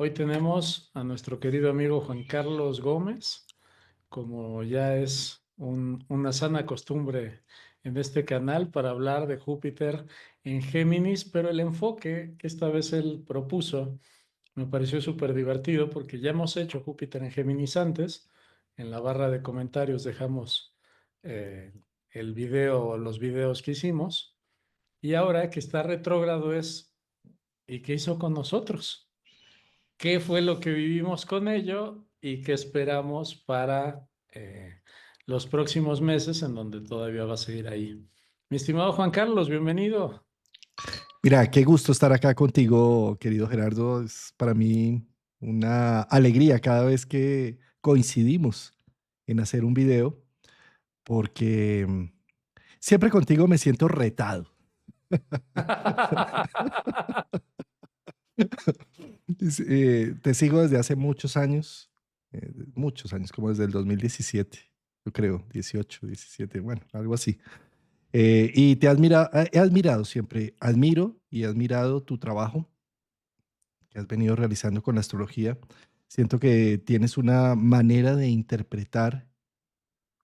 Hoy tenemos a nuestro querido amigo Juan Carlos Gómez, como ya es una sana costumbre en este canal para hablar de Júpiter en Géminis, pero el enfoque que esta vez él propuso me pareció súper divertido porque ya hemos hecho Júpiter en Géminis antes. En la barra de comentarios dejamos eh, el video, los videos que hicimos, y ahora que está retrógrado es, ¿y qué hizo con nosotros? ¿Qué fue lo que vivimos con ello y qué esperamos para los próximos meses en donde todavía va a seguir ahí? Mi estimado Juan Carlos, bienvenido. Mira, qué gusto estar acá contigo, querido Gerardo. Es para mí una alegría cada vez que coincidimos en hacer un video, porque siempre contigo me siento retado. Te sigo desde hace muchos años, como desde el 2017, yo creo, 18, 17, bueno, algo así. Y he admirado siempre, admiro y he admirado tu trabajo que has venido realizando con la astrología. Siento que tienes una manera de interpretar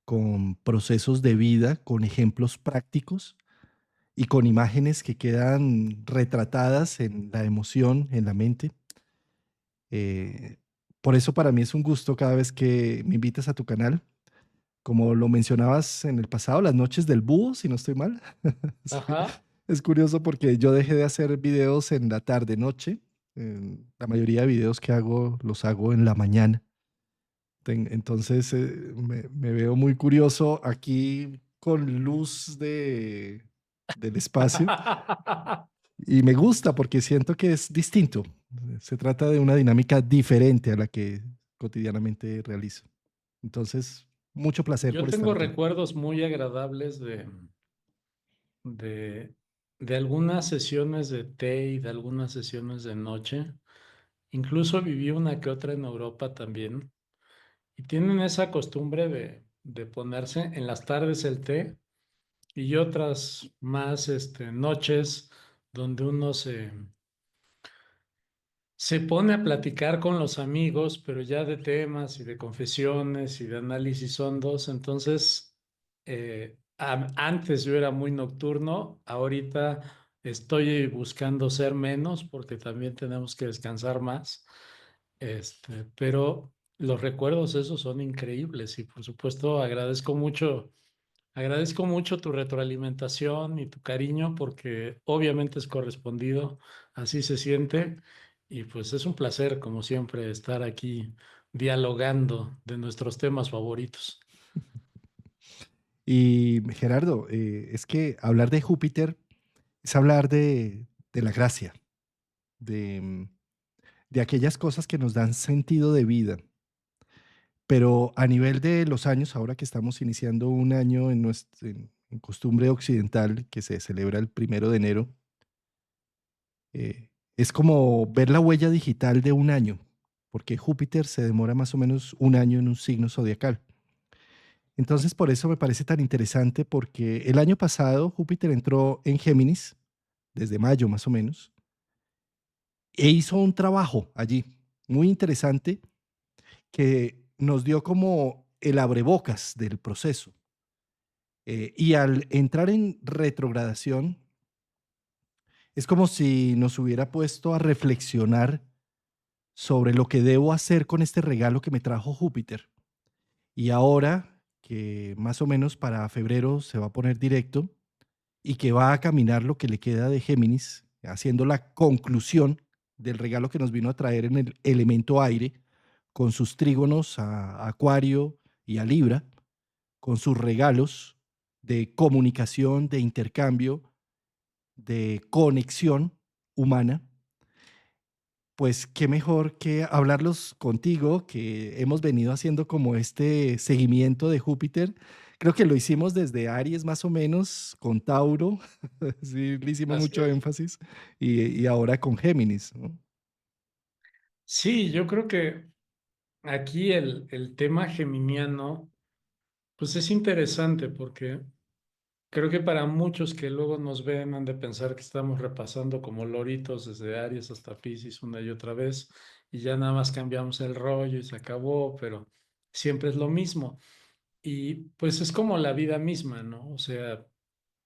con procesos de vida, con ejemplos prácticos y con imágenes que quedan retratadas en la emoción, en la mente. Eh, por eso para mí es un gusto cada vez que me invitas a tu canal. Como lo mencionabas en el pasado, las noches del búho, si no estoy mal. Sí. Ajá. Es curioso porque yo dejé de hacer videos en la tarde noche. La mayoría de videos que hago los hago en la mañana. Entonces me veo muy curioso aquí con luz del espacio y me gusta porque siento que es distinto. Se trata de una dinámica diferente a la que cotidianamente realizo. Entonces, mucho placer Yo por estar tengo aquí. recuerdos muy agradables de, de algunas sesiones de té y de algunas sesiones de noche. Incluso viví una que otra en Europa también. Y tienen esa costumbre de ponerse en las tardes el té y otras más noches donde uno se pone a platicar con los amigos, pero ya de temas y de confesiones y de análisis hondos. Entonces, antes yo era muy nocturno, ahorita estoy buscando ser menos porque también tenemos que descansar más. Pero los recuerdos esos son increíbles y por supuesto agradezco mucho tu retroalimentación y tu cariño porque obviamente es correspondido, así se siente y pues es un placer como siempre estar aquí dialogando de nuestros temas favoritos. Y Gerardo, es que hablar de Júpiter es hablar de la gracia, de, de aquellas cosas que nos dan sentido de vida. Pero a nivel de los años, ahora que estamos iniciando un año en costumbre occidental que se celebra el 1 de enero, es como ver la huella digital de un año, porque Júpiter se demora más o menos un año en un signo zodiacal. Entonces, por eso me parece tan interesante, porque el año pasado Júpiter entró en Géminis, desde mayo más o menos, e hizo un trabajo allí muy interesante que nos dio como el abrebocas del proceso. Y al entrar en retrogradación, es como si nos hubiera puesto a reflexionar sobre lo que debo hacer con este regalo que me trajo Júpiter. Y ahora que más o menos para febrero se va a poner directo y que va a caminar lo que le queda de Géminis, haciendo la conclusión del regalo que nos vino a traer en el elemento aire, con sus trígonos a Acuario y a Libra, con sus regalos de comunicación, de intercambio, de conexión humana. Pues qué mejor que hablarlos contigo, que hemos venido haciendo como este seguimiento de Júpiter. Creo que lo hicimos desde Aries más o menos, con Tauro, sí, le hicimos Así mucho es. énfasis, y ahora con Géminis, ¿no? Sí, yo creo que aquí el tema geminiano, pues es interesante porque Creo que para muchos que luego nos ven han de pensar que estamos repasando como loritos desde Aries hasta Piscis una y otra vez y ya nada más cambiamos el rollo y se acabó, pero siempre es lo mismo. Y pues es como la vida misma, ¿no? O sea,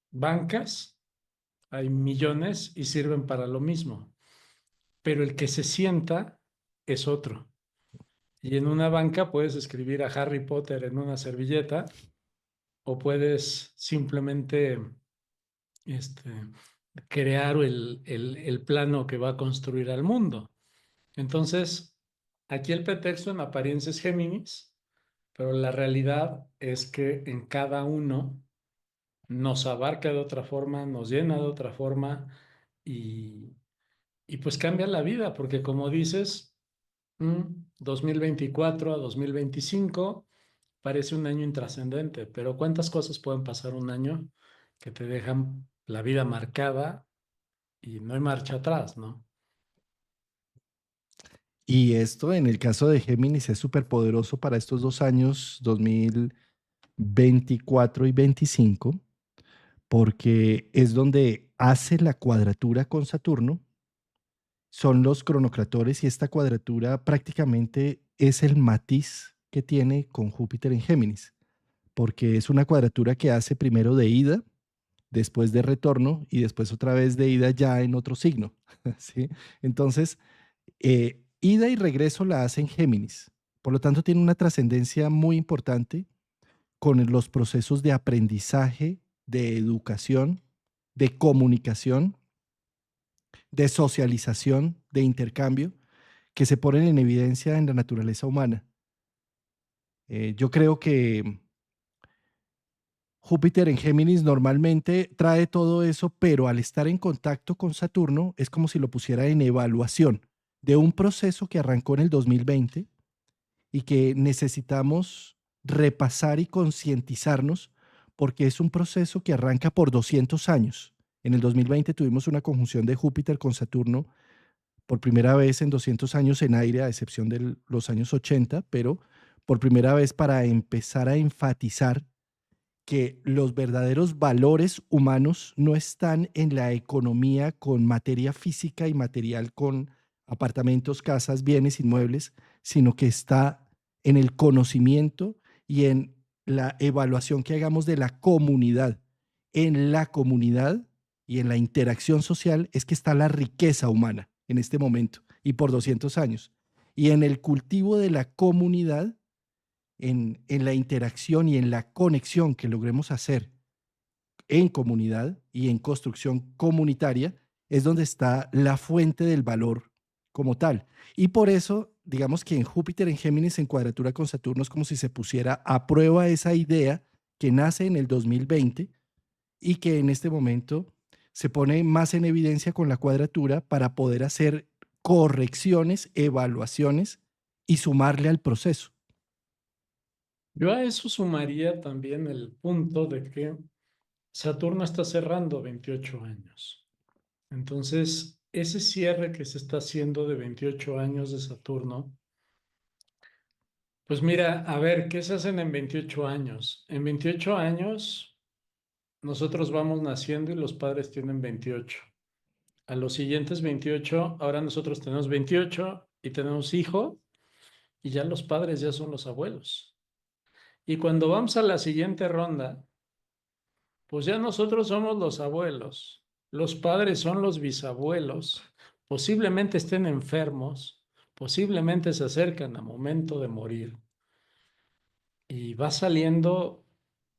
bancas, hay millones y sirven para lo mismo, pero el que se sienta es otro. Y en una banca puedes escribir a Harry Potter en una servilleta o puedes simplemente este, crear el plano que va a construir al mundo. Entonces, aquí el pretexto en apariencia es Géminis, pero la realidad es que en cada uno nos abarca de otra forma, nos llena de otra forma y, y pues cambia la vida, porque como dices, 2024 a 2025 parece un año intrascendente, pero ¿cuántas cosas pueden pasar un año que te dejan la vida marcada y no hay marcha atrás, ¿no? Y esto en el caso de Géminis es súper poderoso para estos 2 años, 2024 y 25, porque es donde hace la cuadratura con Saturno, son los cronocratores y esta cuadratura prácticamente es el matiz que tiene con Júpiter en Géminis, porque es una cuadratura que hace primero de ida, después de retorno y después otra vez de ida ya en otro signo. ¿Sí? Entonces, ida y regreso la hace en Géminis. Por lo tanto, tiene una trascendencia muy importante con los procesos de aprendizaje, de educación, de comunicación, de socialización, de intercambio, que se ponen en evidencia en la naturaleza humana. Yo creo que Júpiter en Géminis normalmente trae todo eso, pero al estar en contacto con Saturno es como si lo pusiera en evaluación de un proceso que arrancó en el 2020 y que necesitamos repasar y concientizarnos porque es un proceso que arranca por 200 años. En el 2020 tuvimos una conjunción de Júpiter con Saturno por primera vez en 200 años en aire, a excepción de los años 80, pero por primera vez para empezar a enfatizar que los verdaderos valores humanos no están en la economía con materia física y material, con apartamentos, casas, bienes, inmuebles, sino que está en el conocimiento y en la evaluación que hagamos de la comunidad. En la comunidad y en la interacción social es que está la riqueza humana en este momento y por 200 años. Y en el cultivo de la comunidad, en la interacción y en la conexión que logremos hacer en comunidad y en construcción comunitaria, es donde está la fuente del valor como tal. Y por eso, digamos que en Júpiter en Géminis en cuadratura con Saturno es como si se pusiera a prueba esa idea que nace en el 2020 y que en este momento se pone más en evidencia con la cuadratura para poder hacer correcciones, evaluaciones y sumarle al proceso. Yo a eso sumaría también el punto de que Saturno está cerrando 28 años. Entonces, ese cierre que se está haciendo de 28 años de Saturno, pues mira, a ver, ¿qué se hacen en 28 años? En 28 años, nosotros vamos naciendo y los padres tienen 28. A los siguientes 28, ahora nosotros tenemos 28 y tenemos hijo y ya los padres ya son los abuelos. Y cuando vamos a la siguiente ronda, pues ya nosotros somos los abuelos, los padres son los bisabuelos, posiblemente estén enfermos, posiblemente se acercan a momento de morir y va saliendo,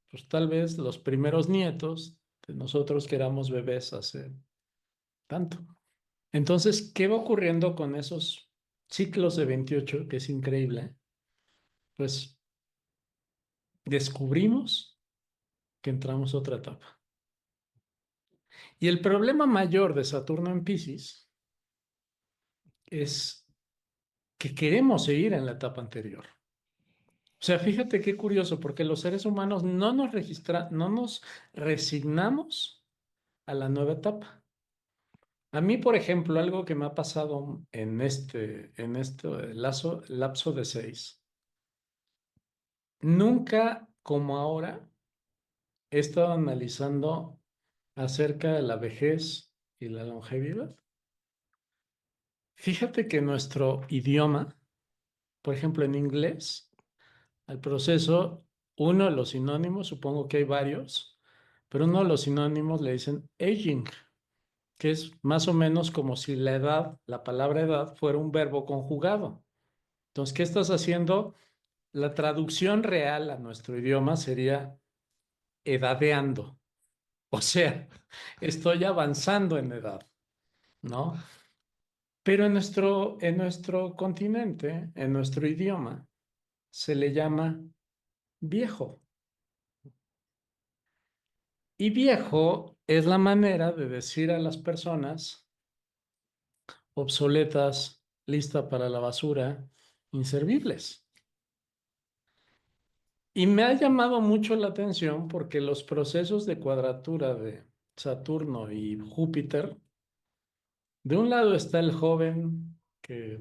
pues tal vez los primeros nietos de nosotros que éramos bebés hace tanto. Entonces, ¿qué va ocurriendo con esos ciclos de 28 que es increíble? Pues descubrimos que entramos a otra etapa. Y el problema mayor de Saturno en Piscis es que queremos seguir en la etapa anterior. O sea, fíjate qué curioso, porque los seres humanos no nos resignamos a la nueva etapa. A mí, por ejemplo, algo que me ha pasado en este lapso de 6, nunca como ahora he estado analizando acerca de la vejez y la longevidad. Fíjate que nuestro idioma, por ejemplo, en inglés, al proceso, uno de los sinónimos, supongo que hay varios, pero uno de los sinónimos le dicen aging, que es más o menos como si la edad, la palabra edad, fuera un verbo conjugado. Entonces, ¿qué estás haciendo? La traducción real a nuestro idioma sería edadeando. O sea, estoy avanzando en edad, ¿no? Pero en nuestro continente, en nuestro idioma, se le llama viejo. Y viejo es la manera de decir a las personas obsoletas, lista para la basura, inservibles. Y me ha llamado mucho la atención porque los procesos de cuadratura de Saturno y Júpiter, de un lado está el joven que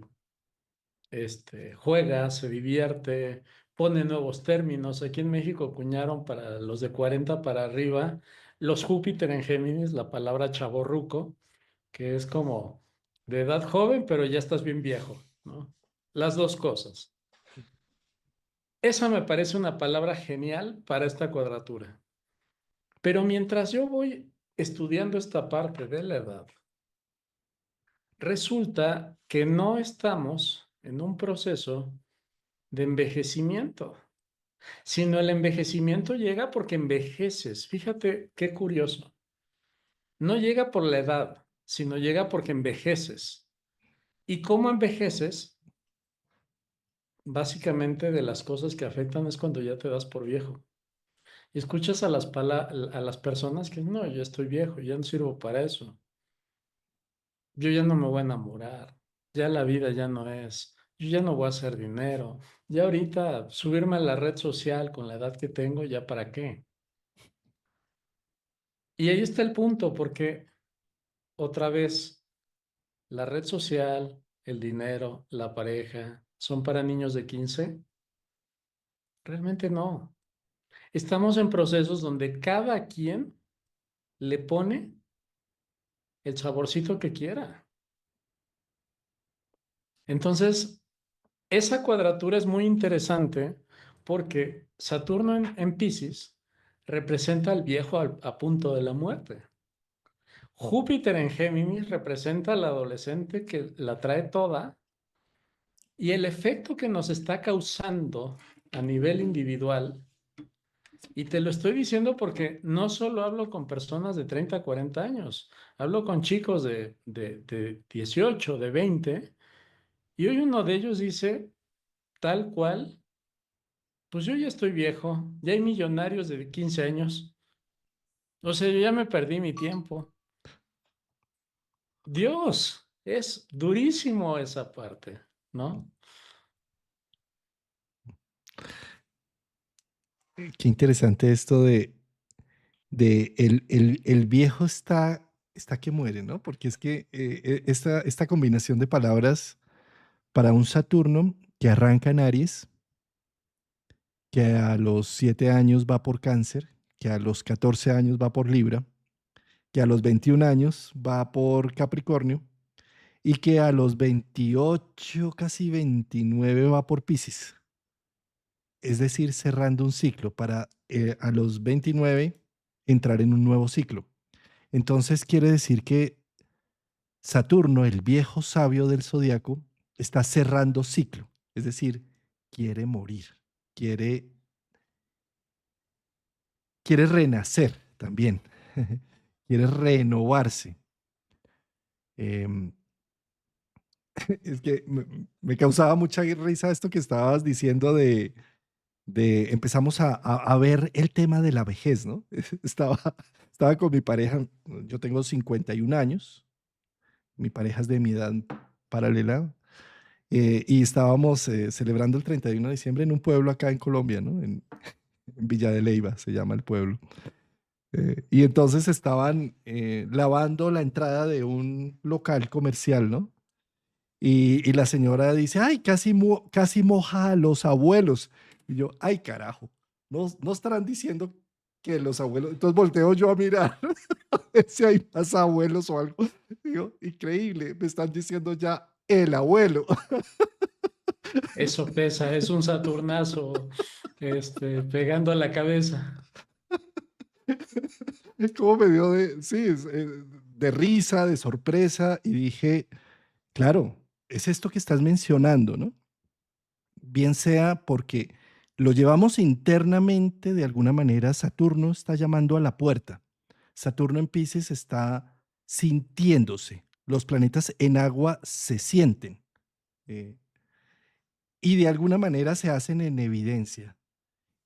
juega, se divierte, pone nuevos términos. Aquí en México acuñaron para los de 40 para arriba los Júpiter en Géminis, la palabra chavorruco, que es como de edad joven, pero ya estás bien viejo, ¿no? Las dos cosas. Esa me parece una palabra genial para esta cuadratura. Pero mientras yo voy estudiando esta parte de la edad, resulta que no estamos en un proceso de envejecimiento, sino el envejecimiento llega porque envejeces. Fíjate qué curioso. No llega por la edad, sino llega porque envejeces. ¿Y cómo envejeces? Básicamente de las cosas que afectan es cuando ya te das por viejo. Y escuchas a las personas que no, yo estoy viejo, ya no sirvo para eso. Yo ya no me voy a enamorar. Ya la vida ya no es. Yo ya no voy a hacer dinero. Ya ahorita subirme a la red social con la edad que tengo, ¿ya para qué? Y ahí está el punto, porque otra vez, la red social, el dinero, la pareja, ¿son para niños de 15? Realmente no. Estamos en procesos donde cada quien le pone el saborcito que quiera. Entonces, esa cuadratura es muy interesante porque Saturno en Piscis representa al viejo a punto de la muerte. Júpiter en Géminis representa al adolescente que la trae toda y el efecto que nos está causando a nivel individual. Y te lo estoy diciendo porque no solo hablo con personas de 30, 40 años, hablo con chicos de 18, de 20, y hoy uno de ellos dice tal cual, pues yo ya estoy viejo, ya hay millonarios de 15 años, o sea, yo ya me perdí mi tiempo. Dios, es durísimo esa parte, ¿no? Qué interesante esto de el viejo está que muere, ¿no? Porque es que esta combinación de palabras para un Saturno que arranca en Aries, que a los 7 años va por Cáncer, que a los 14 años va por Libra, que a los 21 años va por Capricornio y que a los 28, casi 29 va por Piscis. Es decir, cerrando un ciclo para a los 29 entrar en un nuevo ciclo. Entonces quiere decir que Saturno, el viejo sabio del zodiaco, está cerrando ciclo, es decir, quiere morir, quiere, quiere renacer también, quiere renovarse. Em, es que me causaba mucha risa esto que estabas diciendo de empezamos a ver el tema de la vejez, ¿no? Estaba, estaba con mi pareja, yo tengo 51 años, mi pareja es de mi edad paralela, y estábamos celebrando el 31 de diciembre en un pueblo acá en Colombia, ¿no? En Villa de Leyva se llama el pueblo. Y entonces estaban lavando la entrada de un local comercial, ¿no? Y la señora dice, ay, casi moja a los abuelos. Y yo, ay, carajo, no estarán diciendo que los abuelos. Entonces volteo yo a mirar a ver si hay más abuelos o algo. Digo, increíble, me están diciendo ya el abuelo. Eso pesa, es un Saturnazo, pegando a la cabeza. Como me dio de, sí, de risa, de sorpresa, y dije, claro, es esto que estás mencionando, ¿no? Bien sea porque lo llevamos internamente, de alguna manera, Saturno está llamando a la puerta. Saturno en Pisces está sintiéndose. Los planetas en agua se sienten eh, y de alguna manera se hacen en evidencia.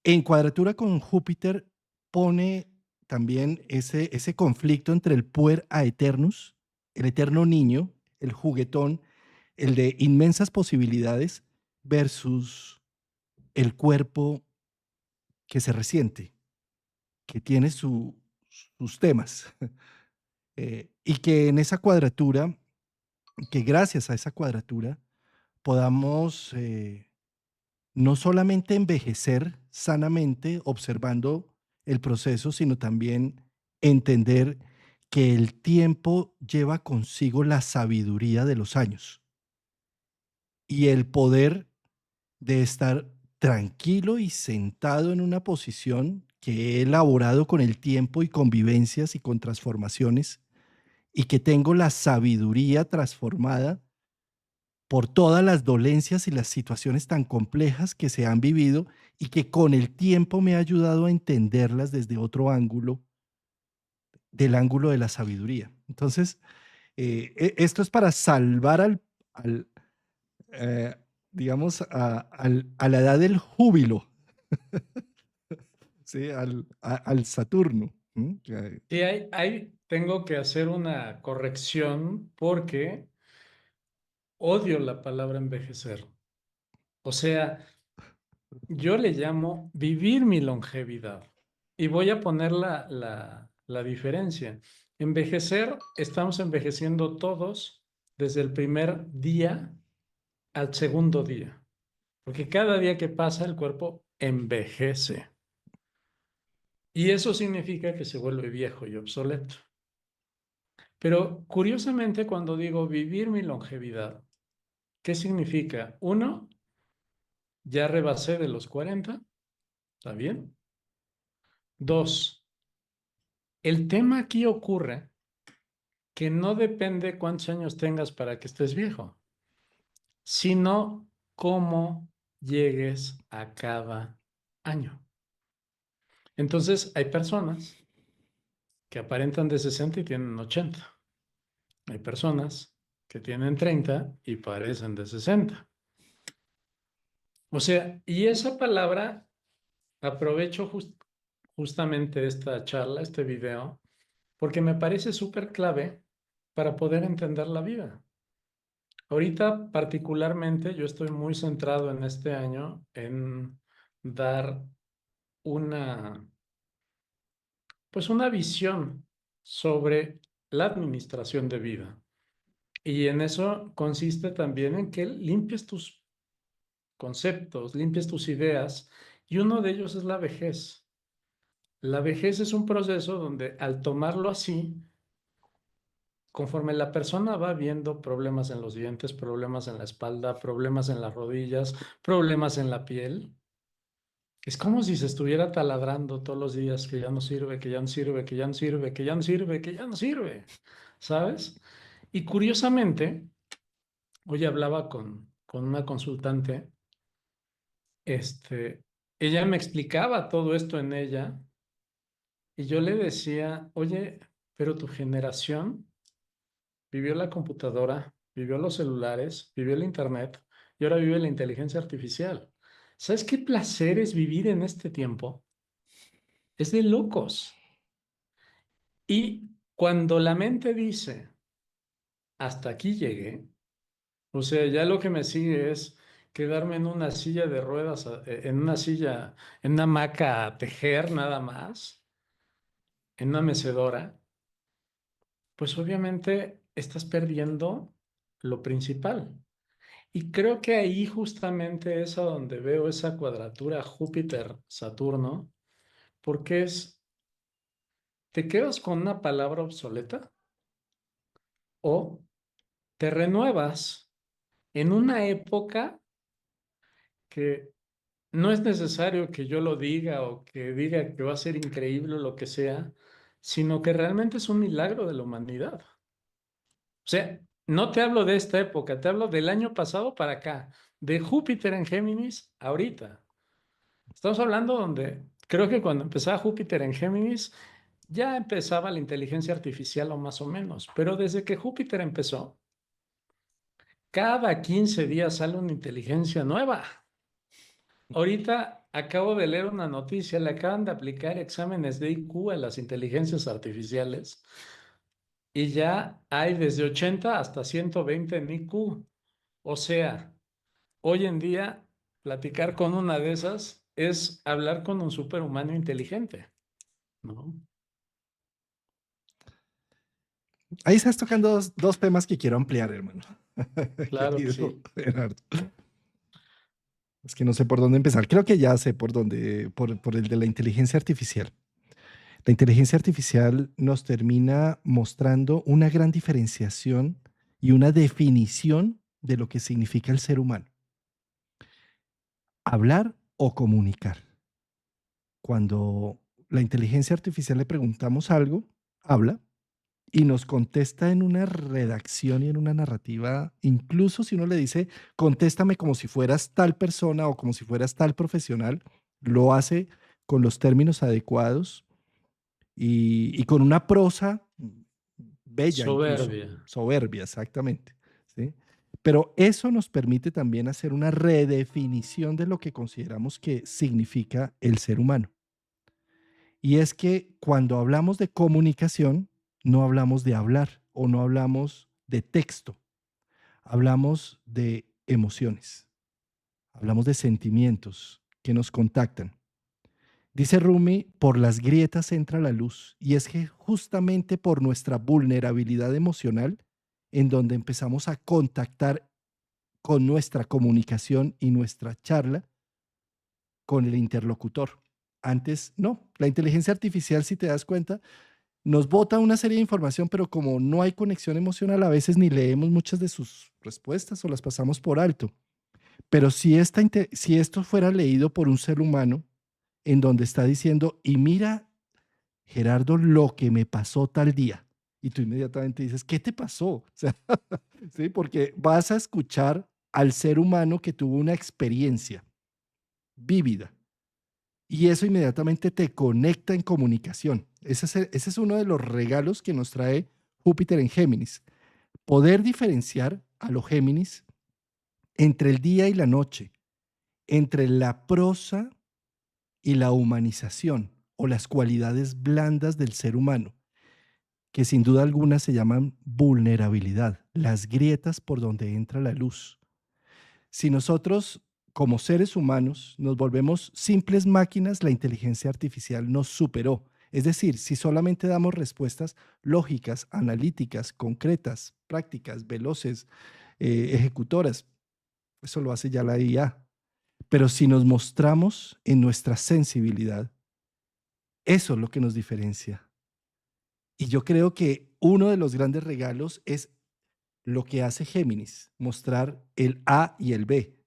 En cuadratura con Júpiter pone también ese conflicto entre el puer a eternus, el eterno niño, el juguetón, el de inmensas posibilidades, versus el cuerpo que se resiente, que tiene sus temas, y que en esa cuadratura, que gracias a esa cuadratura podamos no solamente envejecer sanamente observando el proceso, sino también entender que el tiempo lleva consigo la sabiduría de los años y el poder de estar tranquilo y sentado en una posición que he elaborado con el tiempo y con vivencias y con transformaciones, y que tengo la sabiduría transformada por todas las dolencias y las situaciones tan complejas que se han vivido, y que con el tiempo me ha ayudado a entenderlas desde otro ángulo, del ángulo de la sabiduría. Entonces, esto es para salvar al, eh, digamos, a la edad del júbilo, ¿sí? Al Saturno. Sí, tengo que hacer una corrección porque odio la palabra envejecer. O sea, yo le llamo vivir mi longevidad. Y voy a poner la diferencia. Envejecer, estamos envejeciendo todos desde el primer día al segundo día. Porque cada día que pasa el cuerpo envejece. Y eso significa que se vuelve viejo y obsoleto. Pero curiosamente, cuando digo vivir mi longevidad, ¿qué significa? Uno, ya rebasé de los 40, ¿está bien? Dos, el tema aquí ocurre que no depende cuántos años tengas para que estés viejo, sino cómo llegues a cada año. Entonces, hay personas que aparentan de 60 y tienen 80. Hay personas que tienen 30 y parecen de 60. O sea, y esa palabra, aprovecho justamente esta charla, este video, porque me parece súper clave para poder entender la vida. Ahorita, particularmente, yo estoy muy centrado en este año en dar una, pues una visión sobre la administración de vida. Y en eso consiste también en que limpies tus conceptos, limpies tus ideas, y uno de ellos es la vejez. La vejez es un proceso donde al tomarlo así, conforme la persona va viendo problemas en los dientes, problemas en la espalda, problemas en las rodillas, problemas en la piel, es como si se estuviera taladrando todos los días que ya no sirve, que ya no sirve, que ya no sirve, que ya no sirve, que ya no sirve, ¿sabes? Y curiosamente, hoy hablaba con una consultante, este, ella me explicaba todo esto en ella y yo le decía, oye, pero tu generación vivió la computadora, vivió los celulares, vivió el internet y ahora vive la inteligencia artificial. ¿Sabes qué placer es vivir en este tiempo? Es de locos. Y cuando la mente dice, hasta aquí llegué, o sea, ya lo que me sigue es quedarme en una silla de ruedas, en una silla, en una hamaca a tejer nada más, en una mecedora, pues obviamente estás perdiendo lo principal. Y creo que ahí justamente es a donde veo esa cuadratura Júpiter-Saturno, porque es ¿te quedas con una palabra obsoleta o te renuevas en una época que no es necesario que yo lo diga o que diga que va a ser increíble o lo que sea, sino que realmente es un milagro de la humanidad? O sea, no te hablo de esta época, te hablo del año pasado para acá, de Júpiter en Géminis ahorita. Estamos hablando donde creo que cuando empezaba Júpiter en Géminis ya empezaba la inteligencia artificial o más o menos, pero desde que Júpiter empezó, cada 15 días sale una inteligencia nueva. Ahorita acabo de leer una noticia, le acaban de aplicar exámenes de IQ a las inteligencias artificiales y ya hay desde 80 hasta 120 en IQ. O sea, hoy en día platicar con una de esas es hablar con un superhumano inteligente, ¿no? Ahí estás tocando dos temas que quiero ampliar, hermano. Claro que Querido sí. Gerardo. Es que no sé por dónde empezar. Creo que ya sé por dónde, por el de la inteligencia artificial. La inteligencia artificial nos termina mostrando una gran diferenciación y una definición de lo que significa el ser humano. Hablar o comunicar. Cuando la inteligencia artificial le preguntamos algo, habla y nos contesta en una redacción y en una narrativa, incluso si uno le dice, contéstame como si fueras tal persona o como si fueras tal profesional, lo hace con los términos adecuados y con una prosa bella, incluso Soberbia. soberbia, exactamente. ¿Sí? Pero eso nos permite también hacer una redefinición de lo que consideramos que significa el ser humano. Y es que cuando hablamos de comunicación, no hablamos de hablar o no hablamos de texto, hablamos de emociones, hablamos de sentimientos que nos contactan. Dice Rumi, por las grietas entra la luz, y es que justamente por nuestra vulnerabilidad emocional, en donde empezamos a contactar con nuestra comunicación y nuestra charla con el interlocutor. Antes no, la inteligencia artificial, si te das cuenta, nos bota una serie de información, pero como no hay conexión emocional, a veces ni leemos muchas de sus respuestas o las pasamos por alto. Pero si esto fuera leído por un ser humano, en donde está diciendo, y mira, Gerardo, lo que me pasó tal día, y tú inmediatamente dices, ¿qué te pasó? O sea, ¿sí? Porque vas a escuchar al ser humano que tuvo una experiencia vívida y eso inmediatamente te conecta en comunicación. Ese es uno de los regalos que nos trae Júpiter en Géminis. Poder diferenciar a los Géminis entre el día y la noche, entre la prosa y la humanización o las cualidades blandas del ser humano, que sin duda alguna se llaman vulnerabilidad, las grietas por donde entra la luz. Si nosotros, como seres humanos, nos volvemos simples máquinas, la inteligencia artificial nos superó. Es decir, si solamente damos respuestas lógicas, analíticas, concretas, prácticas, veloces, ejecutoras, eso lo hace ya la IA. Pero si nos mostramos en nuestra sensibilidad, eso es lo que nos diferencia. Y yo creo que uno de los grandes regalos es lo que hace Géminis, mostrar el A y el B,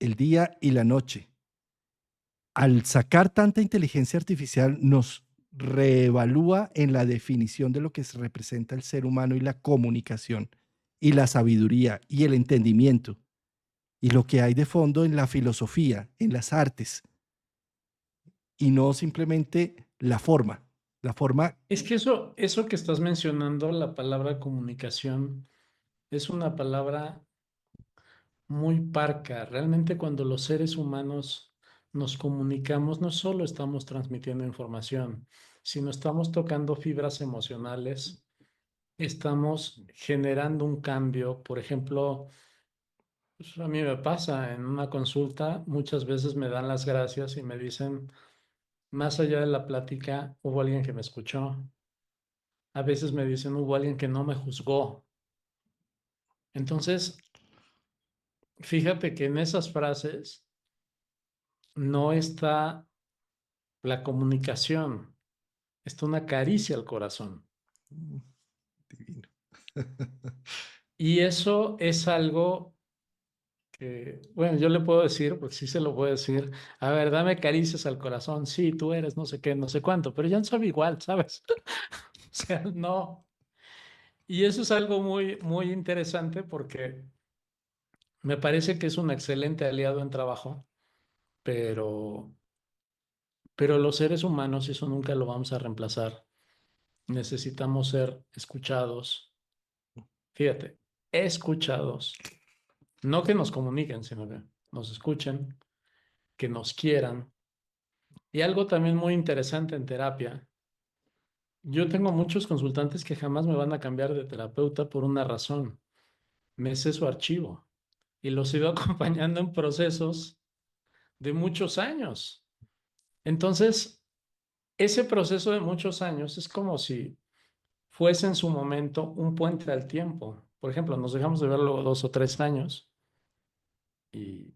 el día y la noche. Al sacar tanta inteligencia artificial, nos reevalúa en la definición de lo que se representa el ser humano y la comunicación y la sabiduría y el entendimiento y lo que hay de fondo en la filosofía, en las artes y no simplemente la forma. La forma, Es que eso que estás mencionando, la palabra comunicación, es una palabra muy parca. Realmente cuando los seres humanos nos comunicamos, no solo estamos transmitiendo información, sino estamos tocando fibras emocionales, estamos generando un cambio. Por ejemplo, pues, a mí me pasa en una consulta, muchas veces me dan las gracias y me dicen, más allá de la plática, hubo alguien que me escuchó. A veces me dicen, hubo alguien que no me juzgó. Entonces, fíjate que en esas frases no está la comunicación. Está una caricia al corazón. Mm, divino. Y eso es algo que, bueno, yo le puedo decir, porque sí se lo puedo decir, a ver, dame caricias al corazón, sí, tú eres no sé qué, no sé cuánto, pero ya no sabe igual, ¿sabes? O sea, no. Y eso es algo muy, muy interesante porque me parece que es un excelente aliado en trabajo, pero, pero los seres humanos, y eso nunca lo vamos a reemplazar, necesitamos ser escuchados. Fíjate, escuchados. No que nos comuniquen, sino que nos escuchen, que nos quieran. Y algo también muy interesante en terapia. Yo tengo muchos consultantes que jamás me van a cambiar de terapeuta por una razón. Me sé su archivo y los he ido acompañando en procesos de muchos años. Entonces, ese proceso de muchos años es como si fuese en su momento un puente al tiempo. Por ejemplo, nos dejamos de ver luego 2 o 3 años y,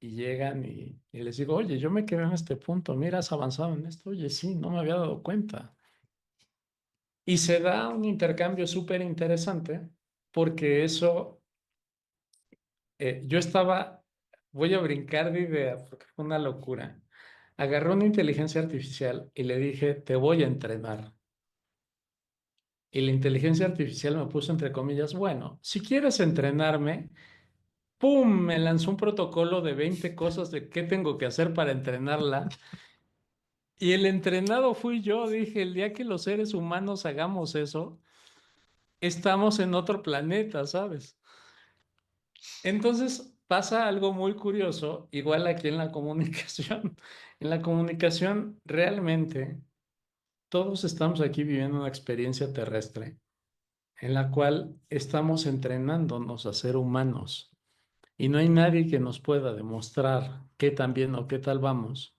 y llegan y les digo, oye, yo me quedé en este punto, mira, has avanzado en esto, oye, sí, no me había dado cuenta. Y se da un intercambio súper interesante porque eso, yo estaba, voy a brincar de idea porque fue una locura. Agarré una inteligencia artificial y le dije, te voy a entrenar. Y la inteligencia artificial me puso entre comillas, bueno, si quieres entrenarme, ¡pum! Me lanzó un protocolo de 20 cosas de qué tengo que hacer para entrenarla. Y el entrenado fui yo, dije, el día que los seres humanos hagamos eso, estamos en otro planeta, ¿sabes? Entonces pasa algo muy curioso, igual aquí en la comunicación. En la comunicación, realmente, todos estamos aquí viviendo una experiencia terrestre en la cual estamos entrenándonos a ser humanos y no hay nadie que nos pueda demostrar qué tan bien o qué tal vamos,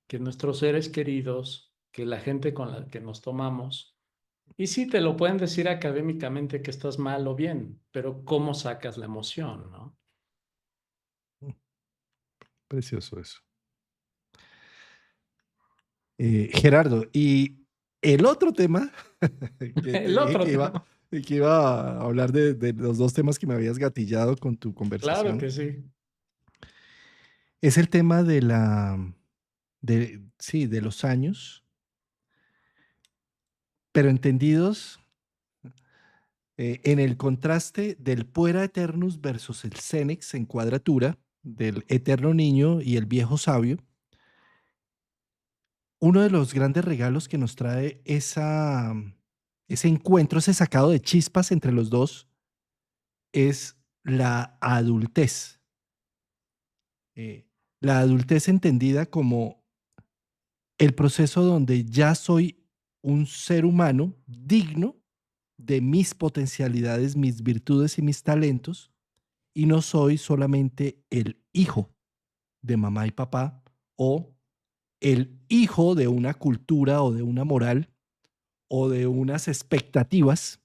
que nuestros seres queridos, que la gente con la que nos tomamos, y sí te lo pueden decir académicamente que estás mal o bien, pero ¿cómo sacas la emoción, no? Precioso eso. Gerardo, y el otro tema que te El dije otro tema, que iba a hablar de los dos temas que me habías gatillado con tu claro conversación, que sí. es el tema de sí, de los años, pero entendidos en el contraste del puera eternus versus el senex en cuadratura, del eterno niño y el viejo sabio. Uno de los grandes regalos que nos trae ese encuentro, ese sacado de chispas entre los dos, es la adultez. La adultez entendida como el proceso donde ya soy un ser humano digno de mis potencialidades, mis virtudes y mis talentos, y no soy solamente el hijo de mamá y papá o el hijo de una cultura o de una moral o de unas expectativas,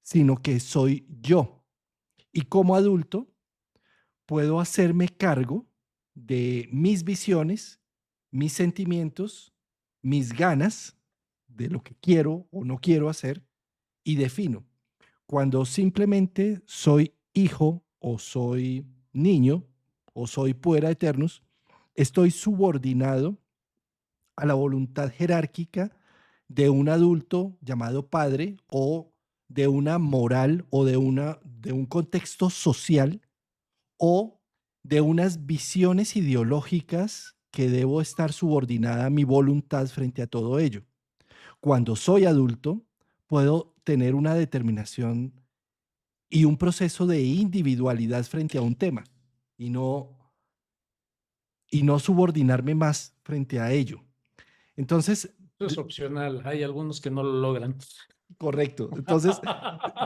sino que soy yo. Y como adulto puedo hacerme cargo de mis visiones, mis sentimientos, mis ganas de lo que quiero o no quiero hacer y defino. Cuando simplemente soy hijo o soy niño o soy puera eternus, estoy subordinado a la voluntad jerárquica de un adulto llamado padre o de una moral o de un contexto social o de unas visiones ideológicas que debo estar subordinada a mi voluntad frente a todo ello. Cuando soy adulto, puedo tener una determinación y un proceso de individualidad frente a un tema y y no subordinarme más frente a ello. Entonces, Eso es opcional, hay algunos que no lo logran. correcto. Entonces,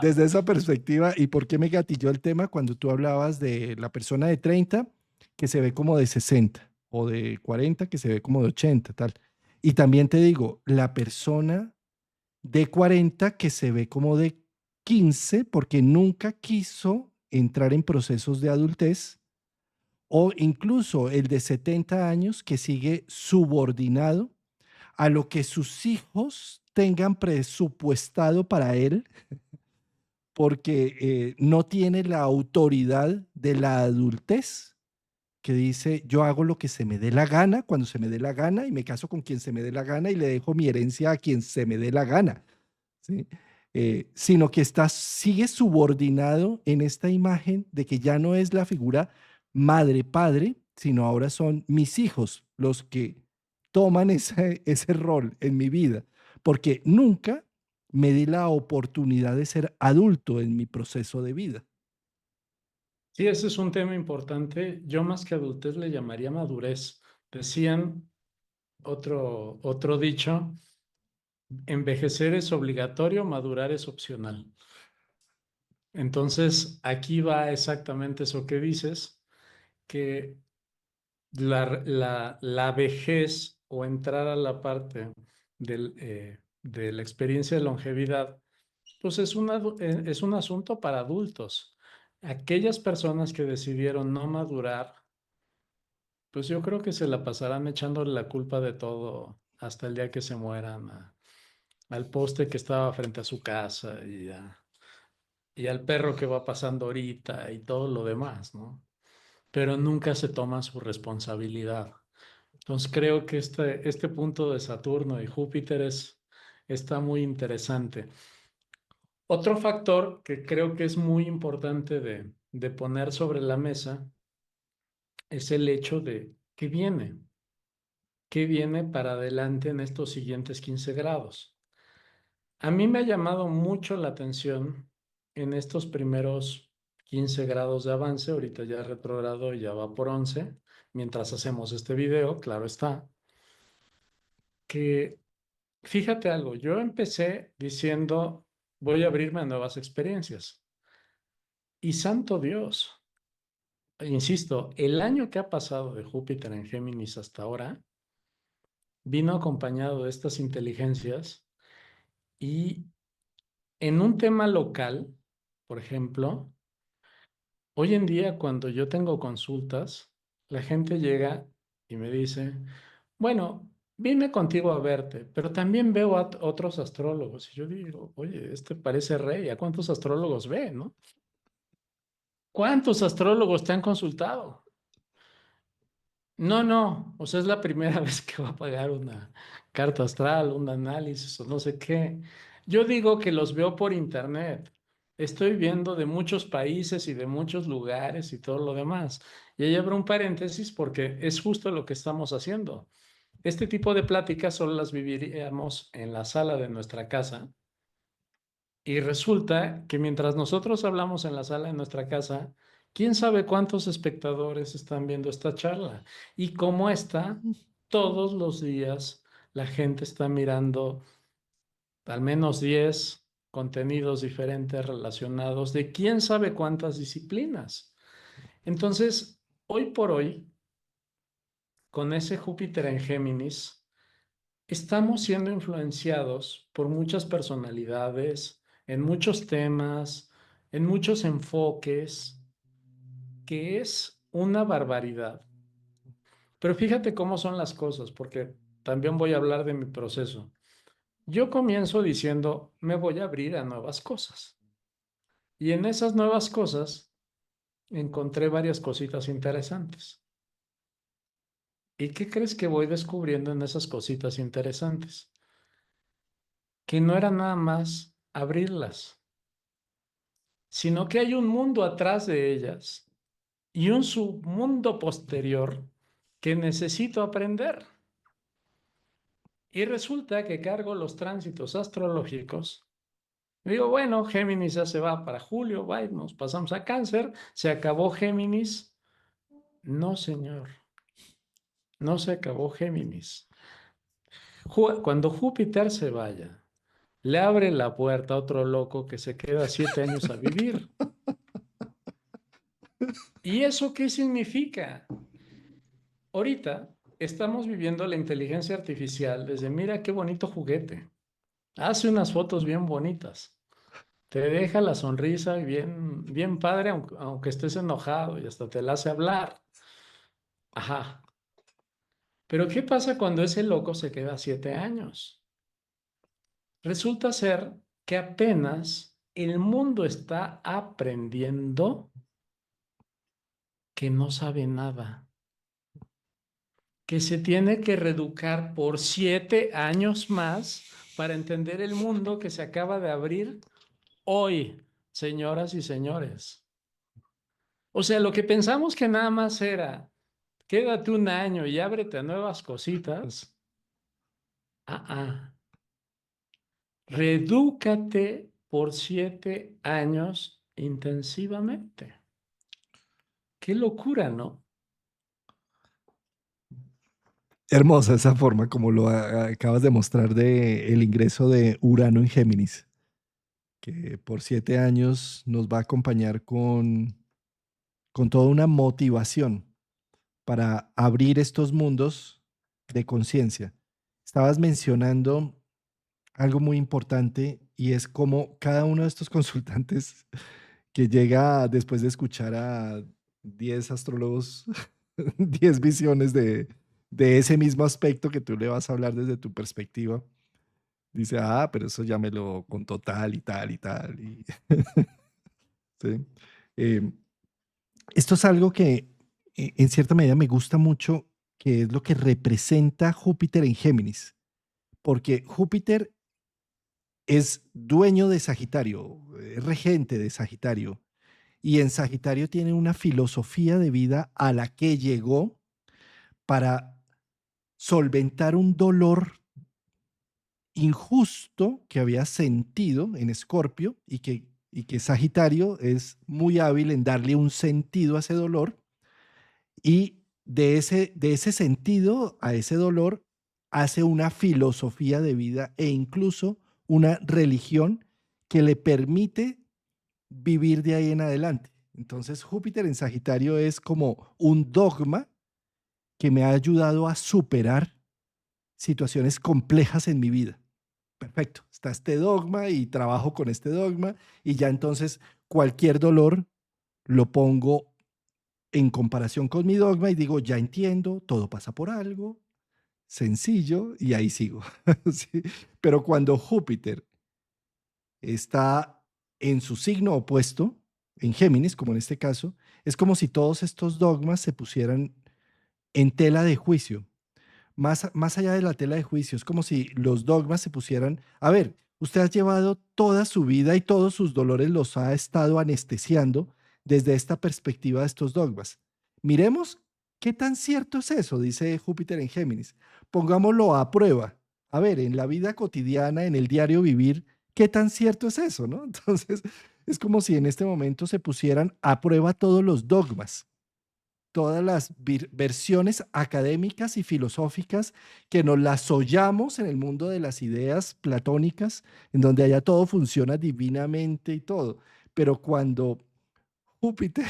desde esa perspectiva, ¿y por qué me gatilló el tema cuando tú hablabas de la persona de 30 que se ve como de 60 o de 40 que se ve como de 80, tal? Y también te digo, la persona de 40 que se ve como de 15 porque nunca quiso entrar en procesos de adultez, o incluso el de 70 años que sigue subordinado a lo que sus hijos tengan presupuestado para él, porque no tiene la autoridad de la adultez, que dice, yo hago lo que se me dé la gana, cuando se me dé la gana, y me caso con quien se me dé la gana y le dejo mi herencia a quien se me dé la gana, ¿sí? Sino que sigue subordinado en esta imagen de que ya no es la figura madre-padre, sino ahora son mis hijos los que toman ese rol en mi vida, porque nunca me di la oportunidad de ser adulto en mi proceso de vida. Sí, ese es un tema importante. Yo más que adultez le llamaría madurez. Decían otro dicho, envejecer es obligatorio, madurar es opcional. Entonces, aquí va exactamente eso que dices, que la vejez o entrar a la parte de la experiencia de longevidad, pues es un asunto para adultos. Aquellas personas que decidieron no madurar, pues yo creo que se la pasarán echándole la culpa de todo hasta el día que se mueran al poste que estaba frente a su casa y al perro que va pasando ahorita y todo lo demás, ¿no? Pero nunca se toma su responsabilidad. Entonces creo que este punto de Saturno y Júpiter está muy interesante. Otro factor que creo que es muy importante de poner sobre la mesa es el hecho de qué viene para adelante en estos siguientes 15 grados. A mí me ha llamado mucho la atención en estos primeros 15 grados de avance, ahorita ya retrogrado y ya va por 11, mientras hacemos este video, claro está, que fíjate algo, yo empecé diciendo voy a abrirme a nuevas experiencias y santo Dios, insisto, el año que ha pasado de Júpiter en Géminis hasta ahora vino acompañado de estas inteligencias y en un tema local, por ejemplo, hoy en día, cuando yo tengo consultas, la gente llega y me dice, bueno, vine contigo a verte, pero también veo a otros astrólogos. Y yo digo, oye, este parece rey, ¿a cuántos astrólogos ve, no? ¿Cuántos astrólogos te han consultado? No, no, o sea, es la primera vez que va a pagar una carta astral, un análisis o no sé qué. Yo digo que los veo por internet. Estoy viendo de muchos países y de muchos lugares y todo lo demás. Y ahí abro un paréntesis porque es justo lo que estamos haciendo. Este tipo de pláticas solo las viviríamos en la sala de nuestra casa y resulta que mientras nosotros hablamos en la sala de nuestra casa, quién sabe cuántos espectadores están viendo esta charla. Y como esta, todos los días la gente está mirando al menos 10 contenidos diferentes relacionados de quién sabe cuántas disciplinas. Entonces, hoy por hoy, con ese Júpiter en Géminis, estamos siendo influenciados por muchas personalidades, en muchos temas, en muchos enfoques, que es una barbaridad. Pero fíjate cómo son las cosas, porque también voy a hablar de mi proceso. Yo comienzo diciendo, me voy a abrir a nuevas cosas. Y en esas nuevas cosas encontré varias cositas interesantes. ¿Y qué crees que voy descubriendo en esas cositas interesantes? Que no era nada más abrirlas, sino que hay un mundo atrás de ellas y un submundo posterior que necesito aprender. Y resulta que cargo los tránsitos astrológicos. Digo, bueno, Géminis ya se va para julio, bye, nos pasamos a Cáncer, se acabó Géminis. No, señor, no se acabó Géminis. Cuando Júpiter se vaya, le abre la puerta a otro loco que se queda 7 años a vivir. ¿Y eso qué significa? Ahorita estamos viviendo la inteligencia artificial desde, mira qué bonito juguete, hace unas fotos bien bonitas, te deja la sonrisa bien, bien padre, aunque estés enojado y hasta te la hace hablar. Ajá. Pero ¿qué pasa cuando ese loco se queda 7 años? Resulta ser que apenas el mundo está aprendiendo que no sabe nada, que se tiene que reeducar por 7 años más para entender el mundo que se acaba de abrir hoy, señoras y señores. O sea, lo que pensamos que nada más era, quédate un año y ábrete a nuevas cositas. Ah, ah. Redúcate por 7 años intensivamente. Qué locura, ¿no? Hermosa esa forma como lo acabas de mostrar de el ingreso de Urano en Géminis, que por 7 años nos va a acompañar con toda una motivación para abrir estos mundos de conciencia. Estabas mencionando algo muy importante y es como cada uno de estos consultantes que llega después de escuchar a 10 astrólogos, 10 visiones de ese mismo aspecto que tú le vas a hablar desde tu perspectiva, dice, ah, pero eso ya me lo contó tal y tal y tal. ¿Sí? Eh, Esto es algo que en cierta medida me gusta mucho, que es lo que representa Júpiter en Géminis, porque Júpiter es dueño de Sagitario, es regente de Sagitario, y en Sagitario tiene una filosofía de vida a la que llegó para solventar un dolor injusto que había sentido en Escorpio y que Sagitario es muy hábil en darle un sentido a ese dolor y de ese sentido a ese dolor hace una filosofía de vida e incluso una religión que le permite vivir de ahí en adelante. Entonces Júpiter en Sagitario es como un dogma que me ha ayudado a superar situaciones complejas en mi vida. Perfecto, está este dogma y trabajo con este dogma y ya entonces cualquier dolor lo pongo en comparación con mi dogma y digo, ya entiendo, todo pasa por algo, sencillo y ahí sigo. ¿Sí? Pero cuando Júpiter está en su signo opuesto, en Géminis, como en este caso, es como si todos estos dogmas se pusieran en tela de juicio. Más allá de la tela de juicio, es como si los dogmas se pusieran, a ver, usted ha llevado toda su vida y todos sus dolores los ha estado anestesiando desde esta perspectiva de estos dogmas. Miremos qué tan cierto es eso, dice Júpiter en Géminis. Pongámoslo a prueba. A ver, en la vida cotidiana, en el diario vivir, ¿qué tan cierto es eso, no? Entonces, es como si en este momento se pusieran a prueba todos los dogmas, todas las versiones académicas y filosóficas que nos las hollamos en el mundo de las ideas platónicas, en donde allá todo funciona divinamente y todo. Pero cuando Júpiter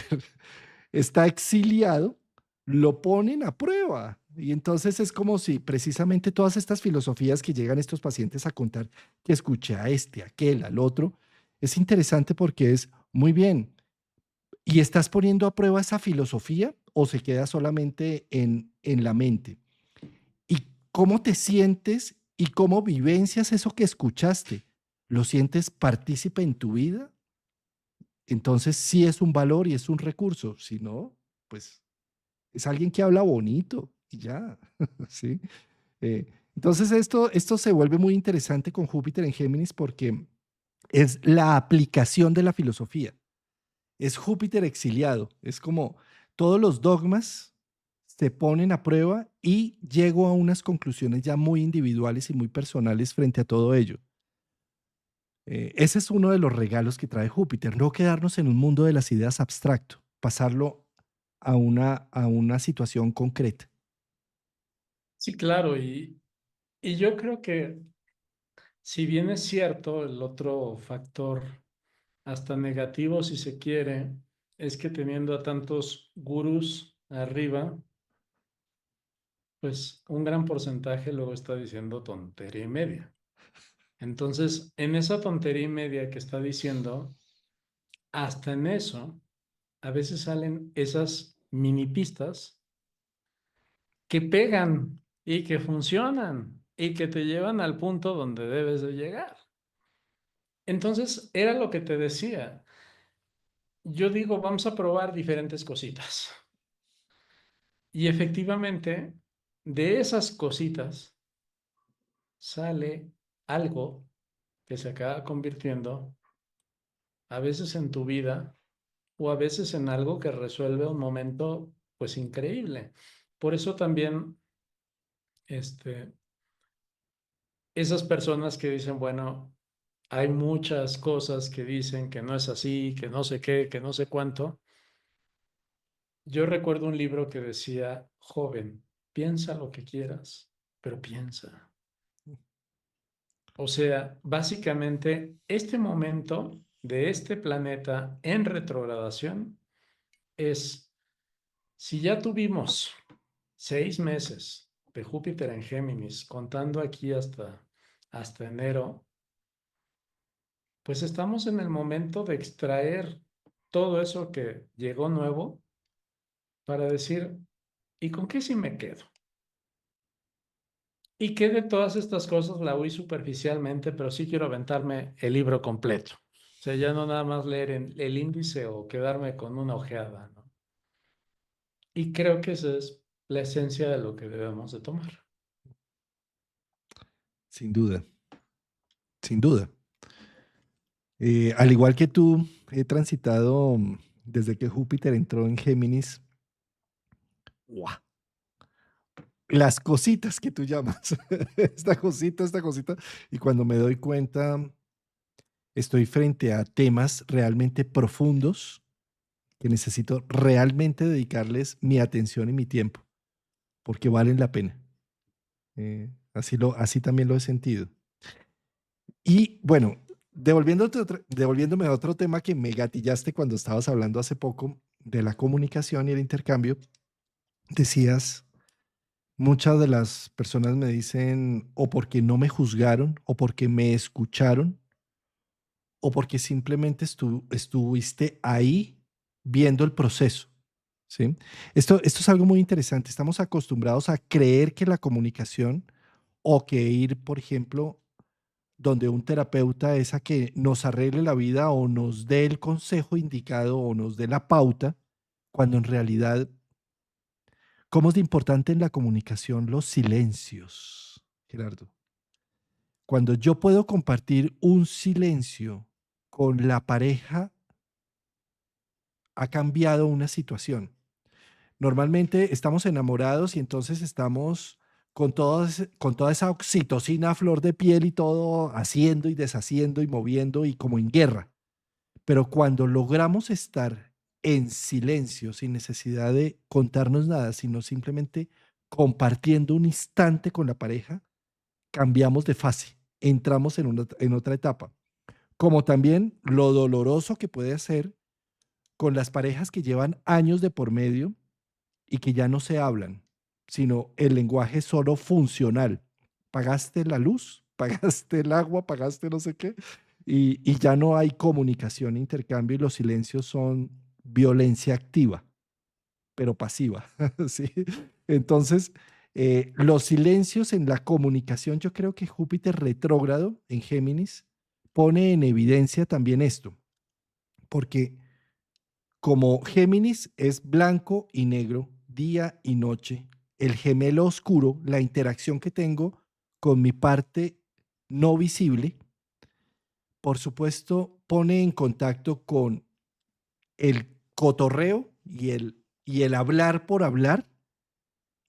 está exiliado, lo ponen a prueba. Y entonces es como si precisamente todas estas filosofías que llegan estos pacientes a contar, que escuché a este, a aquel, al otro, es interesante porque es muy bien. ¿Y estás poniendo a prueba esa filosofía o se queda solamente en la mente? ¿Y cómo te sientes y cómo vivencias eso que escuchaste? ¿Lo sientes partícipe en tu vida? Entonces sí es un valor y es un recurso. Si no, pues es alguien que habla bonito y ya. ¿Sí? Entonces esto se vuelve muy interesante con Júpiter en Géminis porque es la aplicación de la filosofía. Es Júpiter exiliado. Es como todos los dogmas se ponen a prueba y llego a unas conclusiones ya muy individuales y muy personales frente a todo ello. Ese es uno de los regalos que trae Júpiter, no quedarnos en un mundo de las ideas abstracto, pasarlo a una situación concreta. Sí, claro. Y yo creo que si bien es cierto, el otro factor, hasta negativo si se quiere, es que teniendo a tantos gurús arriba, pues un gran porcentaje luego está diciendo tontería y media. Entonces, en esa tontería y media que está diciendo, hasta en eso, a veces salen esas mini pistas que pegan. y que funcionan y que te llevan al punto donde debes de llegar. Entonces, era lo que te decía. Yo digo, vamos a probar diferentes cositas. Y efectivamente, de esas cositas sale algo que se acaba convirtiendo a veces en tu vida o a veces en algo que resuelve un momento pues increíble. Por eso también este, esas personas que dicen, bueno, hay muchas cosas que dicen que no es así, que no sé qué, que no sé cuánto. Yo recuerdo un libro que decía, joven, piensa lo que quieras, pero piensa. O sea, básicamente, este momento de este planeta en retrogradación es, si ya tuvimos 6 meses de Júpiter en Géminis, contando aquí hasta enero, pues estamos en el momento de extraer todo eso que llegó nuevo para decir, ¿y con qué sí me quedo? ¿Y qué de todas estas cosas la oí superficialmente, pero sí quiero aventarme el libro completo? O sea, ya no nada más leer el índice o quedarme con una ojeada, ¿no? Y creo que esa es la esencia de lo que debemos de tomar. Sin duda, sin duda. Al igual que tú, he transitado desde que Júpiter entró en Géminis, ¡guau! Las cositas que tú llamas, esta cosita, y cuando me doy cuenta, estoy frente a temas realmente profundos que necesito realmente dedicarles mi atención y mi tiempo, porque valen la pena. Así también lo he sentido. Y bueno, devolviéndome a otro tema que me gatillaste cuando estabas hablando hace poco de la comunicación y el intercambio, decías, muchas de las personas me dicen o porque no me juzgaron o porque me escucharon o porque simplemente estuviste ahí viendo el proceso. ¿Sí? Esto es algo muy interesante. Estamos acostumbrados a creer que la comunicación o que ir, por ejemplo, donde un terapeuta es a que nos arregle la vida o nos dé el consejo indicado o nos dé la pauta, cuando en realidad, ¿cómo es de importante en la comunicación los silencios, Gerardo? Cuando yo puedo compartir un silencio con la pareja, ha cambiado una situación. Normalmente estamos enamorados y entonces estamos con toda esa oxitocina a flor de piel y todo haciendo y deshaciendo y moviendo y como en guerra. Pero cuando logramos estar en silencio, sin necesidad de contarnos nada, sino simplemente compartiendo un instante con la pareja, cambiamos de fase, entramos en otra etapa. Como también lo doloroso que puede ser con las parejas que llevan años de por medio y que ya no se hablan, sino el lenguaje es solo funcional. Pagaste la luz, pagaste el agua, pagaste no sé qué, y ya no hay comunicación, intercambio, y los silencios son violencia activa, pero pasiva. ¿Sí? Entonces, los silencios en la comunicación, yo creo que Júpiter retrógrado en Géminis pone en evidencia también esto, porque como Géminis es blanco y negro, día y noche, el gemelo oscuro, la interacción que tengo con mi parte no visible, por supuesto, pone en contacto con el cotorreo y el hablar por hablar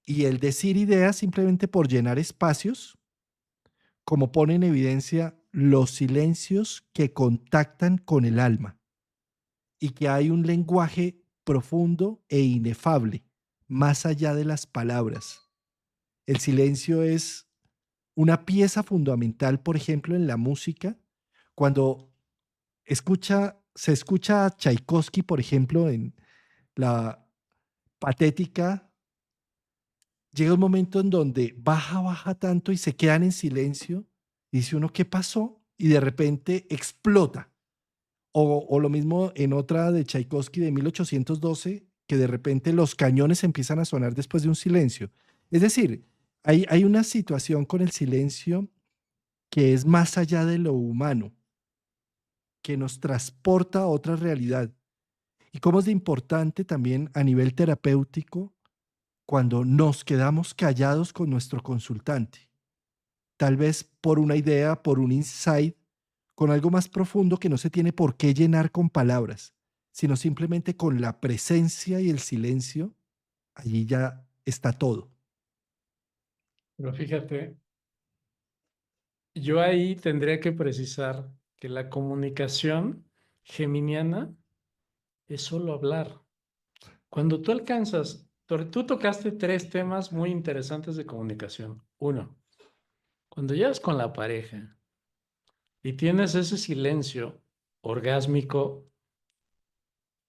y el decir ideas simplemente por llenar espacios, como pone en evidencia los silencios que contactan con el alma y que hay un lenguaje profundo e inefable, más allá de las palabras. El silencio es una pieza fundamental, por ejemplo, en la música. Cuando se escucha a Tchaikovsky, por ejemplo, en la patética, llega un momento en donde baja tanto y se quedan en silencio. Y dice uno, ¿qué pasó? Y de repente explota. O lo mismo en otra de Tchaikovsky de 1812, que de repente los cañones empiezan a sonar después de un silencio. Es decir, hay una situación con el silencio que es más allá de lo humano, que nos transporta a otra realidad. Y cómo es de importante también a nivel terapéutico cuando nos quedamos callados con nuestro consultante, tal vez por una idea, por un insight, con algo más profundo que no se tiene por qué llenar con palabras, sino simplemente con la presencia y el silencio, allí ya está todo. Pero fíjate, yo ahí tendría que precisar que la comunicación geminiana es solo hablar. Cuando tú alcanzas, tú tocaste tres temas muy interesantes de comunicación. Uno, cuando llegas con la pareja y tienes ese silencio orgásmico,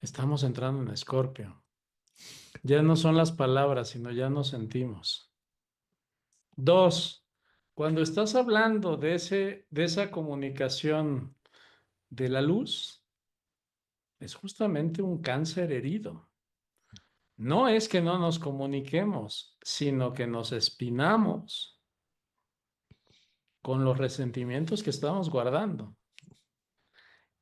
estamos entrando en Escorpio. Ya no son las palabras, sino ya nos sentimos. Dos, cuando estás hablando de esa comunicación de la luz, es justamente un cáncer herido. No es que no nos comuniquemos, sino que nos espinamos con los resentimientos que estamos guardando.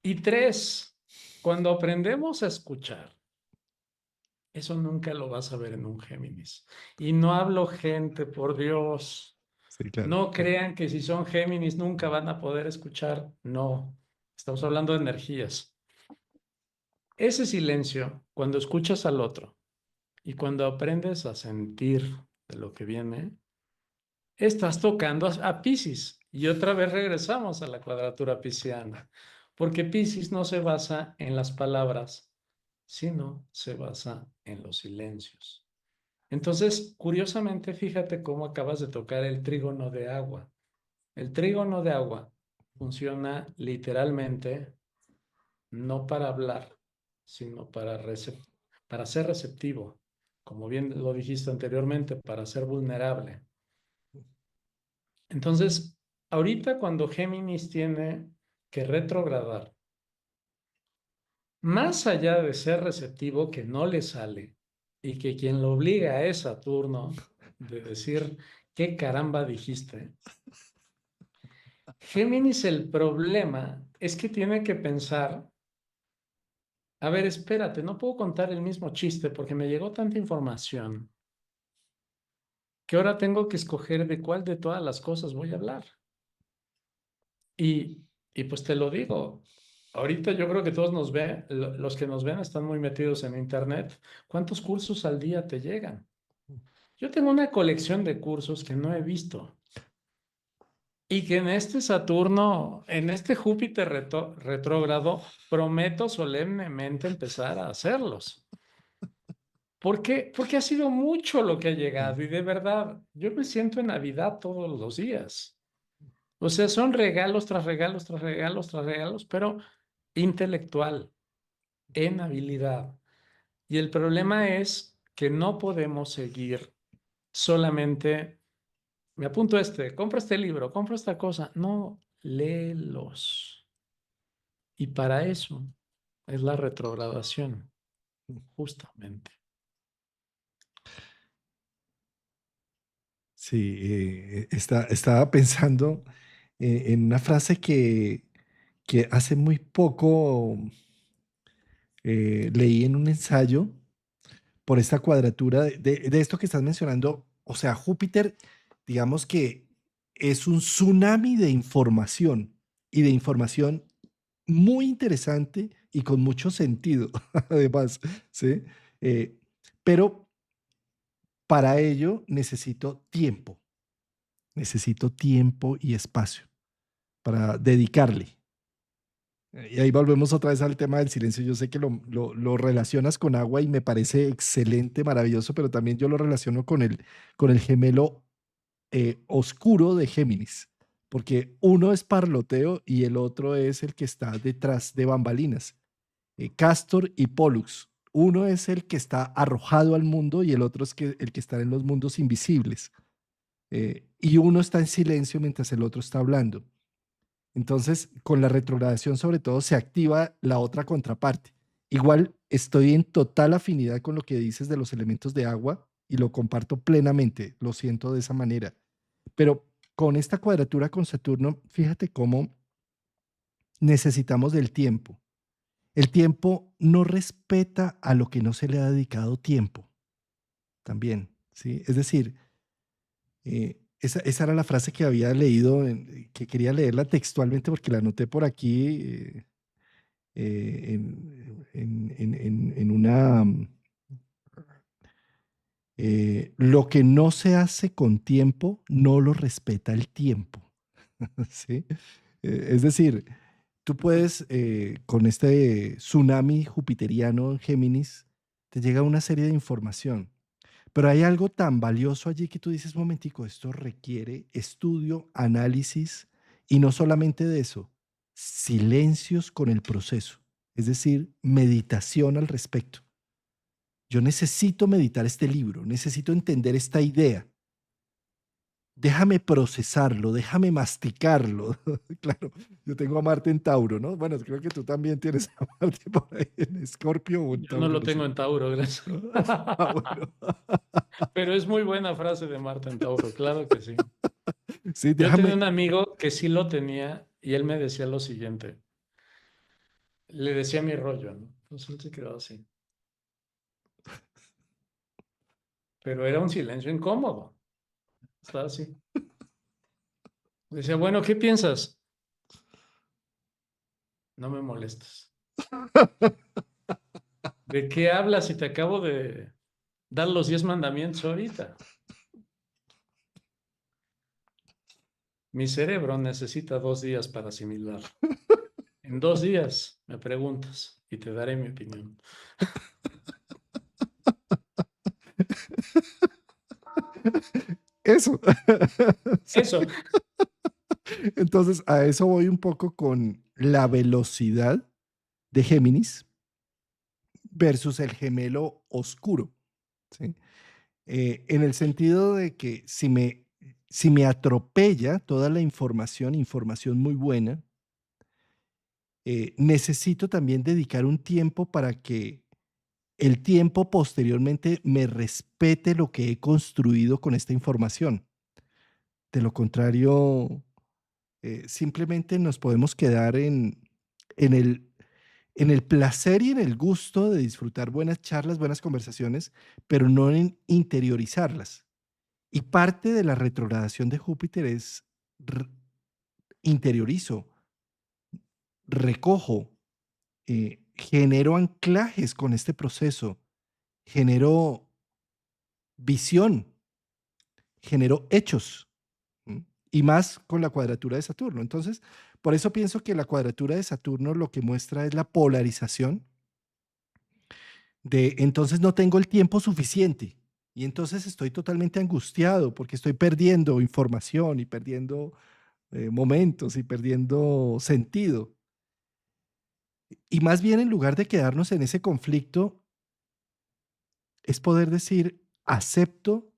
Y tres, cuando aprendemos a escuchar, eso nunca lo vas a ver en un Géminis. Y no hablo gente, por Dios. Sí, claro. No crean que si son Géminis nunca van a poder escuchar. No, estamos hablando de energías. Ese silencio, cuando escuchas al otro y cuando aprendes a sentir de lo que viene, estás tocando a Piscis. Y otra vez regresamos a la cuadratura pisciana, porque Piscis no se basa en las palabras, sino se basa en los silencios. Entonces, curiosamente, fíjate cómo acabas de tocar el trígono de agua. El trígono de agua funciona literalmente no para hablar, sino para ser receptivo, como bien lo dijiste anteriormente, para ser vulnerable. Entonces, ahorita cuando Géminis tiene que retrogradar, más allá de ser receptivo que no le sale y que quien lo obliga es Saturno, de decir, ¿qué caramba dijiste? Géminis, el problema es que tiene que pensar, a ver, espérate, no puedo contar el mismo chiste porque me llegó tanta información que ahora tengo que escoger de cuál de todas las cosas voy a hablar. Y pues te lo digo, ahorita yo creo que todos nos ven, los que nos ven están muy metidos en internet. ¿Cuántos cursos al día te llegan? Yo tengo una colección de cursos que no he visto y que en este Saturno, en este Júpiter retrógrado, prometo solemnemente empezar a hacerlos. ¿Por qué? Porque ha sido mucho lo que ha llegado y de verdad, yo me siento en Navidad todos los días. O sea, son regalos tras regalos, tras regalos, tras regalos, pero intelectual, en habilidad. Y el problema es que no podemos seguir solamente, me apunto compra este libro, compra esta cosa. No, léelos. Y para eso es la retrogradación, justamente. Sí, estaba pensando en una frase que hace muy poco leí en un ensayo por esta cuadratura de esto que estás mencionando. O sea, Júpiter, digamos que es un tsunami de información y de información muy interesante y con mucho sentido, además, ¿sí? Eh, pero para ello necesito tiempo y espacio para dedicarle. Y ahí volvemos otra vez al tema del silencio. Yo sé que lo relacionas con agua y me parece excelente, maravilloso, pero también yo lo relaciono con el gemelo oscuro de Géminis, porque uno es parloteo y el otro es el que está detrás de bambalinas. Castor y Pollux. Uno es el que está arrojado al mundo y el otro es el que está en los mundos invisibles. Y uno está en silencio mientras el otro está hablando. Entonces, con la retrogradación sobre todo se activa la otra contraparte. Igual estoy en total afinidad con lo que dices de los elementos de agua y lo comparto plenamente, lo siento de esa manera. Pero con esta cuadratura con Saturno, fíjate cómo necesitamos del tiempo. El tiempo no respeta a lo que no se le ha dedicado tiempo, también, ¿sí? Es decir, esa era la frase que había leído, que quería leerla textualmente porque la anoté por aquí en una... lo que no se hace con tiempo, no lo respeta el tiempo, ¿sí? Es decir, tú puedes, con este tsunami jupiteriano en Géminis, te llega una serie de información, pero hay algo tan valioso allí que tú dices, un momentico, esto requiere estudio, análisis y no solamente de eso, silencios con el proceso, es decir, meditación al respecto. Yo necesito meditar este libro, necesito entender esta idea. Déjame procesarlo, déjame masticarlo. Claro, yo tengo a Marte en Tauro, ¿no? Bueno, creo que tú también tienes a Marte por ahí en Escorpio o en Yo no Tauro, lo no sé. tengo en Tauro, gracias. Ah, bueno. Pero es muy buena frase de Marta en Tauro, claro que sí. Sí, Yo tenía déjame. un amigo que sí lo tenía y él me decía lo siguiente. Le decía mi rollo, ¿no? Entonces él se quedaba así. Pero era un silencio incómodo. Estaba así. Decía, bueno, ¿qué piensas? No me molestes. ¿De qué hablas si te acabo de dar los 10 mandamientos ahorita? Mi cerebro necesita 2 días para asimilar. En 2 días me preguntas y te daré mi opinión. Eso. Sí. Eso. Entonces, a eso voy un poco con la velocidad de Géminis versus el gemelo oscuro, ¿sí? En el sentido de que si me atropella toda la información, información muy buena, necesito también dedicar un tiempo para que el tiempo posteriormente me respete lo que he construido con esta información. De lo contrario, simplemente nos podemos quedar en en el placer y en el gusto de disfrutar buenas charlas, buenas conversaciones, pero no en interiorizarlas. Y parte de la retrogradación de Júpiter es r- interiorizo, recojo, genero anclajes con este proceso, genero visión, genero hechos, ¿m? Y más con la cuadratura de Saturno. Entonces, por eso pienso que la cuadratura de Saturno lo que muestra es la polarización de entonces no tengo el tiempo suficiente y entonces estoy totalmente angustiado porque estoy perdiendo información y perdiendo momentos y perdiendo sentido. Y más bien en lugar de quedarnos en ese conflicto, es poder decir, acepto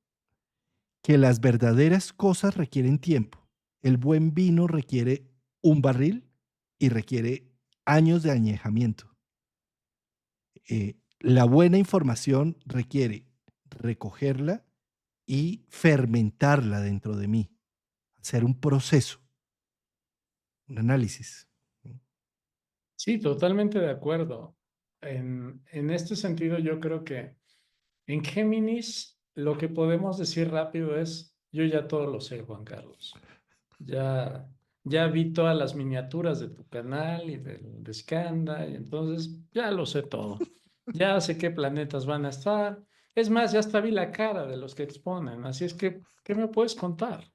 que las verdaderas cosas requieren tiempo. El buen vino requiere un barril y requiere años de añejamiento. La buena información requiere recogerla y fermentarla dentro de mí, hacer un proceso, un análisis. Sí, totalmente de acuerdo. En este sentido, yo creo que en Géminis lo que podemos decir rápido es, yo ya todo lo sé, Juan Carlos. Ya, ya vi todas las miniaturas de tu canal y del de Skanda, y entonces ya lo sé todo. Ya sé qué planetas van a estar. Es más, ya hasta vi la cara de los que exponen. Así es que, ¿qué me puedes contar?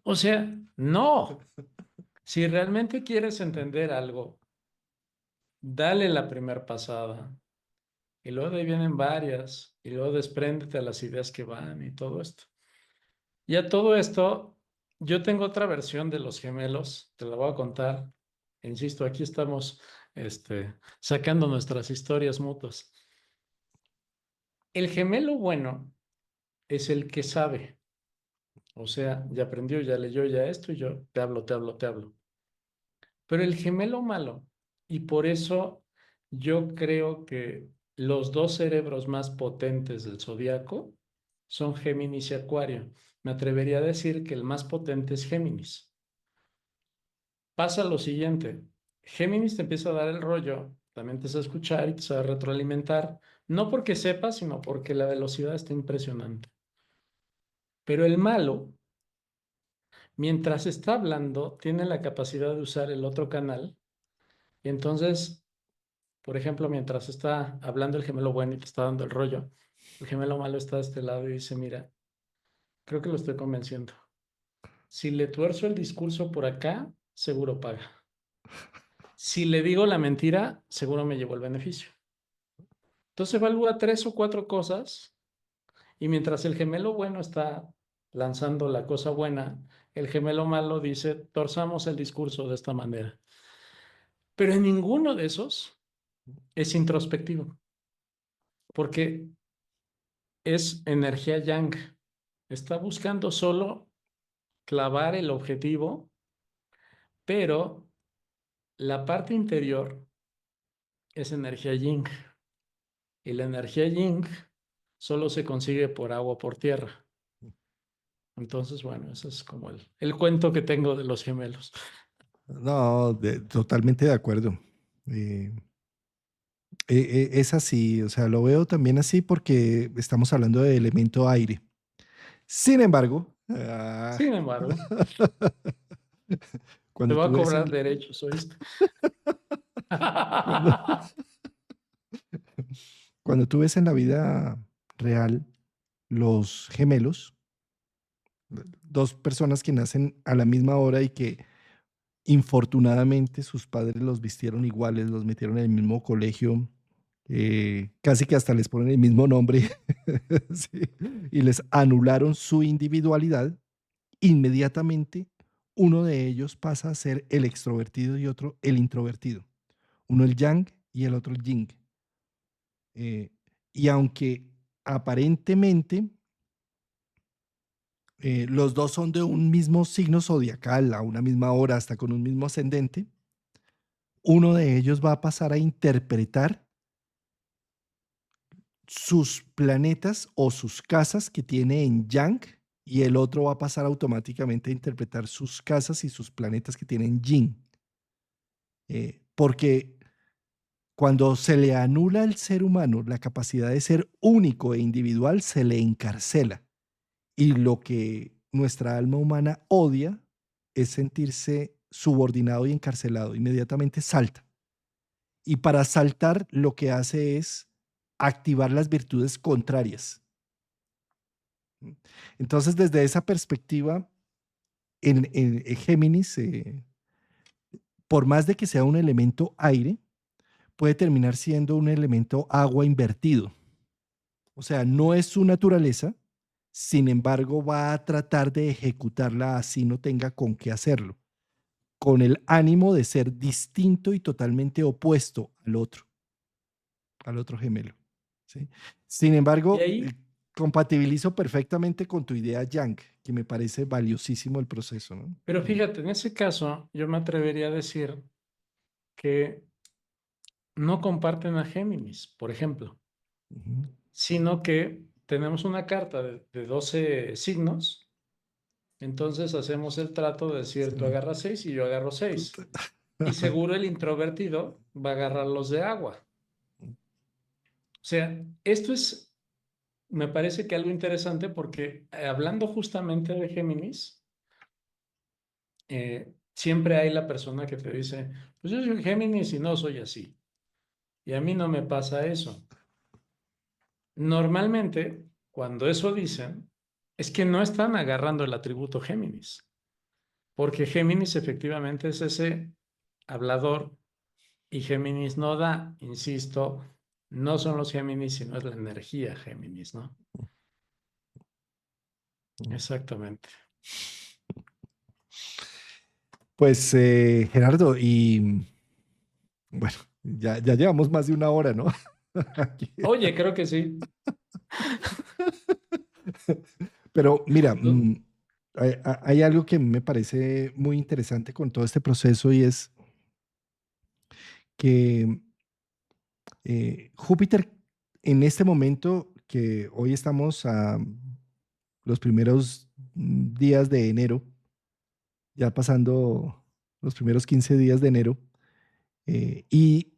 O sea, no. Si realmente quieres entender algo, dale la primer pasada. Y luego de ahí vienen varias. Y luego despréndete de las ideas que van y todo esto. Y a todo esto, yo tengo otra versión de los gemelos, te la voy a contar. Insisto, aquí estamos sacando nuestras historias mutuas. El gemelo bueno es el que sabe, o sea, ya aprendió, ya leyó, ya esto y yo te hablo, te hablo, te hablo. Pero el gemelo malo, y por eso yo creo que los dos cerebros más potentes del zodiaco son Géminis y Acuario. Me atrevería a decir que el más potente es Géminis. Pasa lo siguiente, Géminis te empieza a dar el rollo, también te empieza a escuchar y te va a retroalimentar, no porque sepa, sino porque la velocidad está impresionante. Pero el malo, mientras está hablando, tiene la capacidad de usar el otro canal y entonces, por ejemplo, mientras está hablando el gemelo bueno y te está dando el rollo, el gemelo malo está de este lado y dice, mira, creo que lo estoy convenciendo. Si le tuerzo el discurso por acá, seguro paga. Si le digo la mentira, seguro me llevo el beneficio. Entonces evalúa tres o cuatro cosas y mientras el gemelo bueno está lanzando la cosa buena, el gemelo malo dice, torzamos el discurso de esta manera. Pero en ninguno de esos es introspectivo, porque es energía yang. Está buscando solo clavar el objetivo, pero la parte interior es energía yin. Y la energía yin solo se consigue por agua o por tierra. Entonces, bueno, ese es como el cuento que tengo de los gemelos. No, totalmente de acuerdo. Eh, es así, o sea, lo veo también así porque estamos hablando de elemento aire. Sin embargo, Sin embargo, te cuando voy a tú ves cobrar en, derechos, ¿oíste? cuando, cuando tú ves en la vida real los gemelos, dos personas que nacen a la misma hora y que infortunadamente sus padres los vistieron iguales, los metieron en el mismo colegio, casi que hasta les ponen el mismo nombre, sí, y les anularon su individualidad, inmediatamente uno de ellos pasa a ser el extrovertido y otro el introvertido. Uno el yang y el otro el yin. Eh, y aunque aparentemente los dos son de un mismo signo zodiacal, a una misma hora, hasta con un mismo ascendente, uno de ellos va a pasar a interpretar sus planetas o sus casas que tiene en Yang y el otro va a pasar automáticamente a interpretar sus casas y sus planetas que tiene en Yin. Porque cuando se le anula al ser humano la capacidad de ser único e individual, se le encarcela. Y lo que nuestra alma humana odia es sentirse subordinado y encarcelado. Inmediatamente salta. Y para saltar lo que hace es activar las virtudes contrarias. Entonces, desde esa perspectiva, en Géminis, por más de que sea un elemento aire, puede terminar siendo un elemento agua invertido. O sea, no es su naturaleza, sin embargo, va a tratar de ejecutarla así no tenga con qué hacerlo, con el ánimo de ser distinto y totalmente opuesto al otro gemelo. ¿Sí? Sin Y embargo, ahí, compatibilizo perfectamente con tu idea Yang, que me parece valiosísimo el proceso, ¿no? pero fíjate, en ese caso, yo me atrevería a decir que no comparten a Géminis, por ejemplo, Ujú. sino que tenemos una carta de 12 signos, entonces hacemos el trato de decir, tú Sí. agarras 6 y yo agarro 6. Y seguro el introvertido va a agarrar los de agua. O sea, esto es, me parece que algo interesante porque hablando justamente de Géminis, siempre hay la persona que te dice, pues yo soy Géminis y no soy así. Y a mí no me pasa eso. Normalmente, cuando eso dicen, es que no están agarrando el atributo Géminis, porque Géminis efectivamente es ese hablador y Géminis no da, insisto, no son los Géminis, sino es la energía Géminis, ¿no? Exactamente. Pues Gerardo, y bueno, ya llevamos más de una hora, ¿no? Aquí. Oye, creo que sí. Pero mira, No, hay algo que me parece muy interesante con todo este proceso y es que Júpiter en este momento que hoy estamos a los primeros días de enero, ya pasando los primeros 15 días de enero, y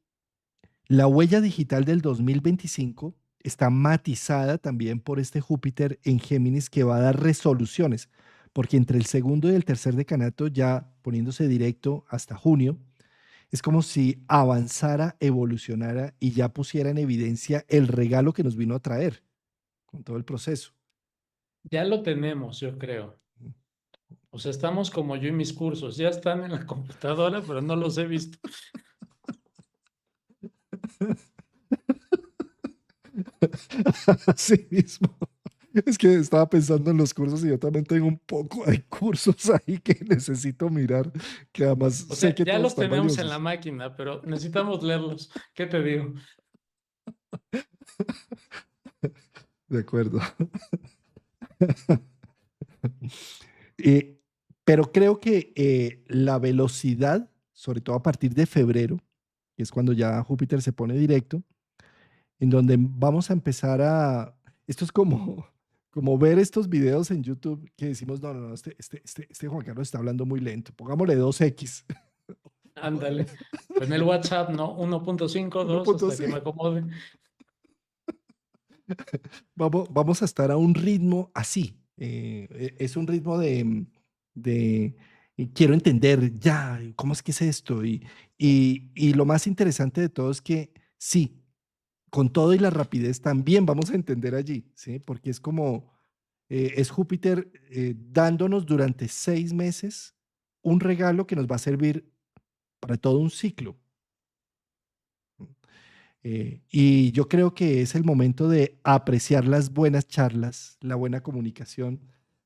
la huella digital del 2025 está matizada también por este Júpiter en Géminis que va a dar resoluciones, porque entre el segundo y el tercer decanato, ya poniéndose directo hasta junio, es como si avanzara, evolucionara y ya pusiera en evidencia el regalo que nos vino a traer con todo el proceso. Ya lo tenemos, yo creo. O sea, estamos como yo y mis cursos. Ya están en la computadora, pero no los he visto. Así mismo. Es que estaba pensando en los cursos y yo también tengo un poco de cursos ahí que necesito mirar, que además O sé sea, que ya todos los están tenemos en la valiosos. máquina, pero necesitamos leerlos. ¿Qué te digo? De acuerdo. Eh, pero creo que la velocidad, sobre todo a partir de febrero, que es cuando ya Júpiter se pone directo, en donde vamos a empezar a... Esto es como, como ver estos videos en YouTube que decimos, no, no, no, este Juan Carlos está hablando muy lento, pongámosle 2x. Ándale. En el WhatsApp, ¿no? 1.5, 2, hasta que me 1.5. acomode. Vamos a estar a un ritmo así. Es un ritmo de quiero entender ya, ¿cómo es que es esto? Y lo más interesante de todo es que sí, con todo y la rapidez también vamos a entender allí, ¿sí? Porque es como, es Júpiter dándonos durante 6 meses un regalo que nos va a servir para todo un ciclo. Y yo creo que es el momento de apreciar las buenas charlas, la buena comunicación.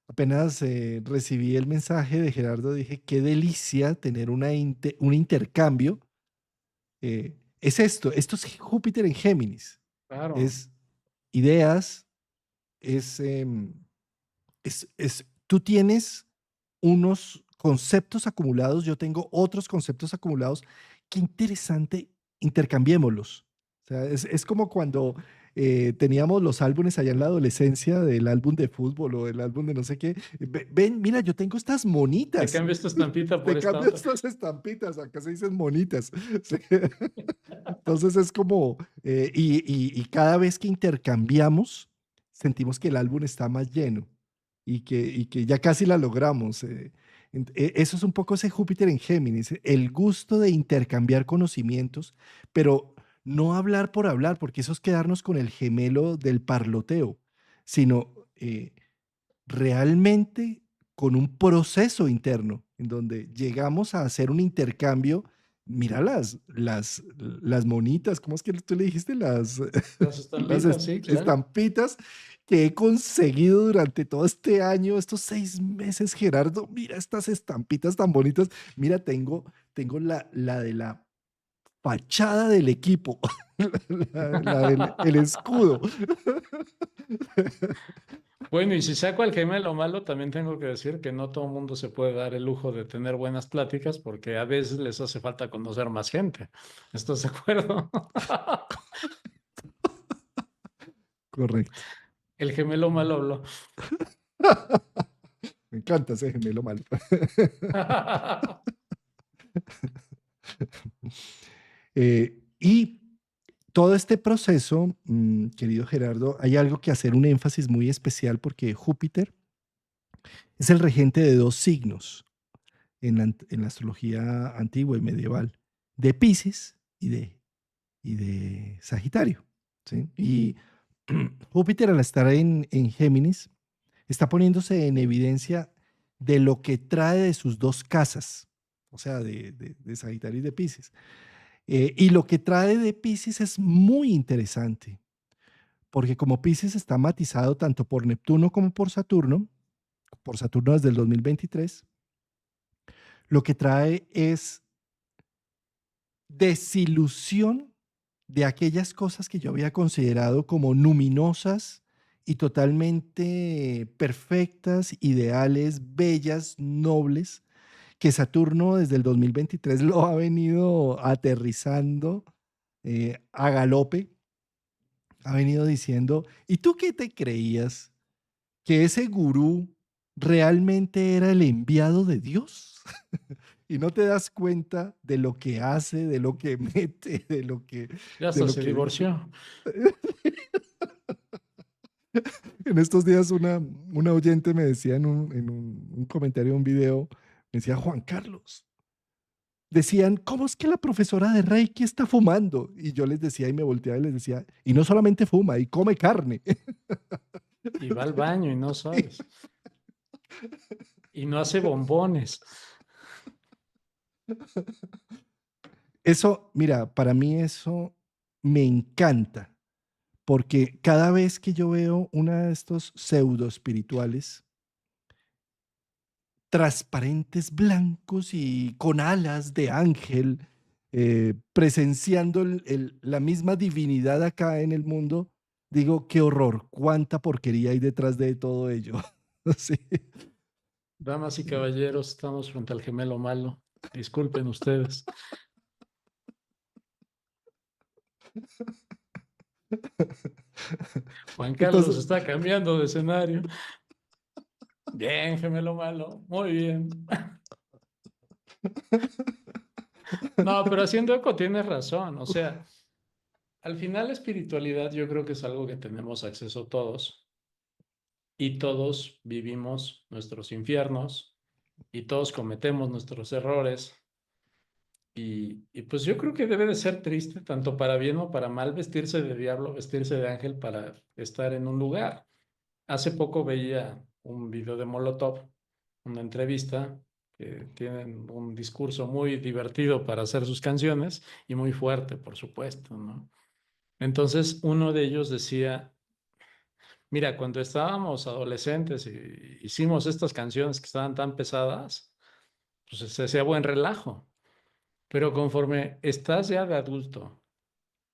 Apenas recibí el mensaje de Gerardo, dije, qué delicia tener un intercambio. Es esto es Júpiter en Géminis, Claro. es ideas, es, tú tienes unos conceptos acumulados, yo tengo otros conceptos acumulados. Qué interesante, intercambiémoslos. O sea, es como cuando teníamos los álbumes allá en la adolescencia, del álbum de fútbol o del álbum de no sé qué. Ven, mira, yo tengo estas Te monitas. cambio esta estampita Te por esta cambio otra. estas estampitas, acá se dicen monitas. Sí. Entonces es como, y cada vez que intercambiamos, sentimos que el álbum está más lleno y que ya casi la logramos. Eso es un poco ese Júpiter en Géminis, el gusto de intercambiar conocimientos, pero no hablar por hablar, porque eso es quedarnos con el gemelo del parloteo, sino realmente con un proceso interno en donde llegamos a hacer un intercambio. Mira las monitas, ¿cómo es que tú le dijiste? Las Las estampitas, sí, claro. estampitas que he conseguido durante todo este año, estos 6 meses, Gerardo. Mira estas estampitas tan bonitas. Mira, tengo la de la fachada del equipo, la del el escudo. Bueno, y si saco al gemelo malo, también tengo que decir que no todo el mundo se puede dar el lujo de tener buenas pláticas porque a veces les hace falta conocer más gente. ¿Estás de acuerdo? Correcto. El gemelo malo habló. Me encanta ese gemelo malo. Y todo este proceso, querido Gerardo, hay algo que hacer un énfasis muy especial porque Júpiter es el regente de dos signos en la astrología antigua y medieval, de Pisces y de Sagitario. ¿Sí? Y Júpiter al estar en Géminis está poniéndose en evidencia de lo que trae de sus dos casas, o sea, de Sagitario y de Pisces. Y lo que trae de Pisces es muy interesante, porque como Pisces está matizado tanto por Neptuno como por Saturno desde el 2023, lo que trae es desilusión de aquellas cosas que yo había considerado como luminosas y totalmente perfectas, ideales, bellas, nobles, que Saturno desde el 2023 lo ha venido aterrizando a galope ha venido diciendo, ¿y tú qué te creías? ¿Que ese gurú realmente era el enviado de Dios? Y no te das cuenta de lo que hace, de lo que mete, Ya de hasta lo se que dice. divorció. En estos días una oyente me decía en un comentario de un video, me decía, Juan Carlos, decían, ¿cómo es que la profesora de Reiki está fumando? Y yo les decía y me volteaba y les decía, y no solamente fuma, y come carne. Y va al baño y no sabes. Y no hace bombones. Eso, mira, para mí eso me encanta, porque cada vez que yo veo una de estos pseudo espirituales, transparentes, blancos y con alas de ángel, presenciando la misma divinidad acá en el mundo, digo, qué horror, cuánta porquería hay detrás de todo ello. Sí. Damas y caballeros, estamos frente al gemelo malo. Disculpen ustedes. Juan Carlos Entonces, está cambiando de escenario. Bien, gemelo malo. Muy bien. No, pero haciendo eco tienes razón. O sea, al final la espiritualidad yo creo que es algo que tenemos acceso todos y todos vivimos nuestros infiernos y todos cometemos nuestros errores. Y pues yo creo que debe de ser triste, tanto para bien o para mal, vestirse de diablo, vestirse de ángel para estar en un lugar. Hace poco veía un video de Molotov, una entrevista, que tienen un discurso muy divertido para hacer sus canciones y muy fuerte, por supuesto, ¿no? Entonces uno de ellos decía, mira, cuando estábamos adolescentes y hicimos estas canciones que estaban tan pesadas, pues se hacía buen relajo, pero conforme estás ya de adulto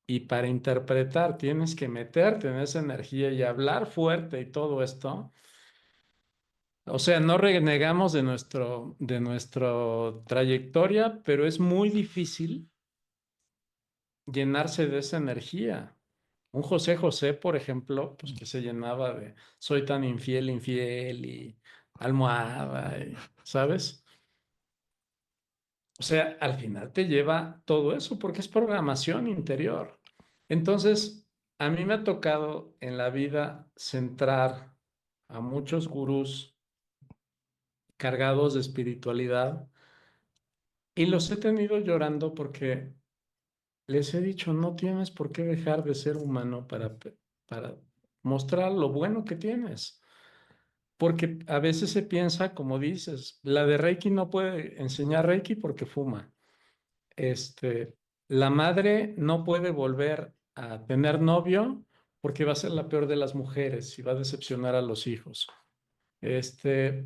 y para interpretar tienes que meterte en esa energía y hablar fuerte y todo esto. O sea, no renegamos de nuestra trayectoria, pero es muy difícil llenarse de esa energía. Un José José, por ejemplo, pues que se llenaba de soy tan infiel, infiel y almohada, ¿sabes? O sea, al final te lleva todo eso porque es programación interior. Entonces, a mí me ha tocado en la vida centrar a muchos gurús cargados de espiritualidad y los he tenido llorando porque les he dicho, no tienes por qué dejar de ser humano para mostrar lo bueno que tienes. Porque a veces se piensa, como dices, la de Reiki no puede enseñar Reiki porque fuma. Este, la madre no puede volver a tener novio porque va a ser la peor de las mujeres y va a decepcionar a los hijos. Este,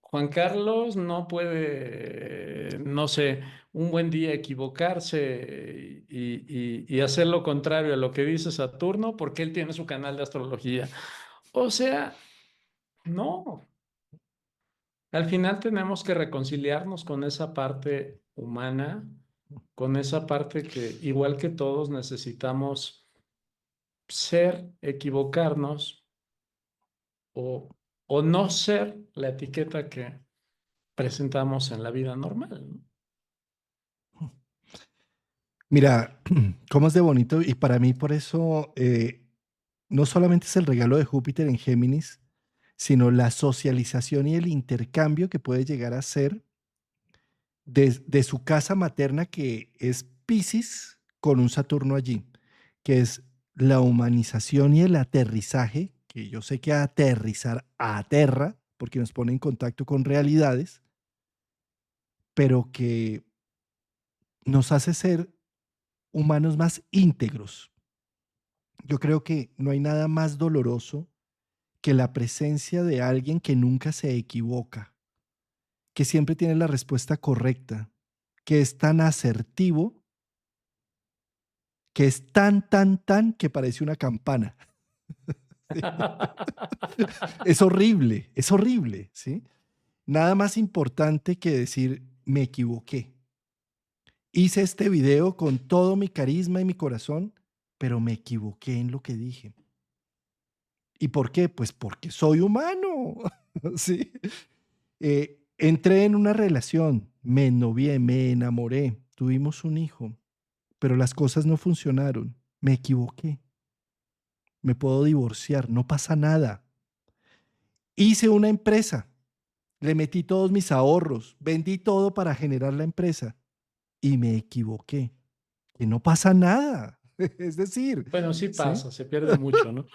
Juan Carlos no puede, no sé, un buen día equivocarse y hacer lo contrario a lo que dice Saturno porque él tiene su canal de astrología. O sea, no. Al final tenemos que reconciliarnos con esa parte humana, con esa parte que, igual que todos, necesitamos ser, equivocarnos o, o no ser la etiqueta que presentamos en la vida normal, ¿no? mira, cómo es de bonito y para mí por eso no solamente es el regalo de Júpiter en Géminis, sino la socialización y el intercambio que puede llegar a ser de su casa materna, que es Piscis, con un Saturno allí, que es la humanización y el aterrizaje, que yo sé que aterrizar aterra, porque nos pone en contacto con realidades, pero que nos hace ser humanos más íntegros. Yo creo que no hay nada más doloroso que la presencia de alguien que nunca se equivoca, que siempre tiene la respuesta correcta, que es tan asertivo, que es tan que parece una campana. Es horrible, ¿sí? Nada más importante que decir, me equivoqué. Hice este video con todo mi carisma y mi corazón, pero me equivoqué en lo que dije. ¿Y por qué? Pues porque soy humano, ¿sí? Entré en una relación, me ennovié, me enamoré, tuvimos un hijo, pero las cosas no funcionaron, me equivoqué, me puedo divorciar, no pasa nada. Hice una empresa, le metí todos mis ahorros, vendí todo para generar la empresa y me equivoqué, que no pasa nada. Es decir, Bueno, sí ¿sí? pasa, se pierde mucho, ¿no?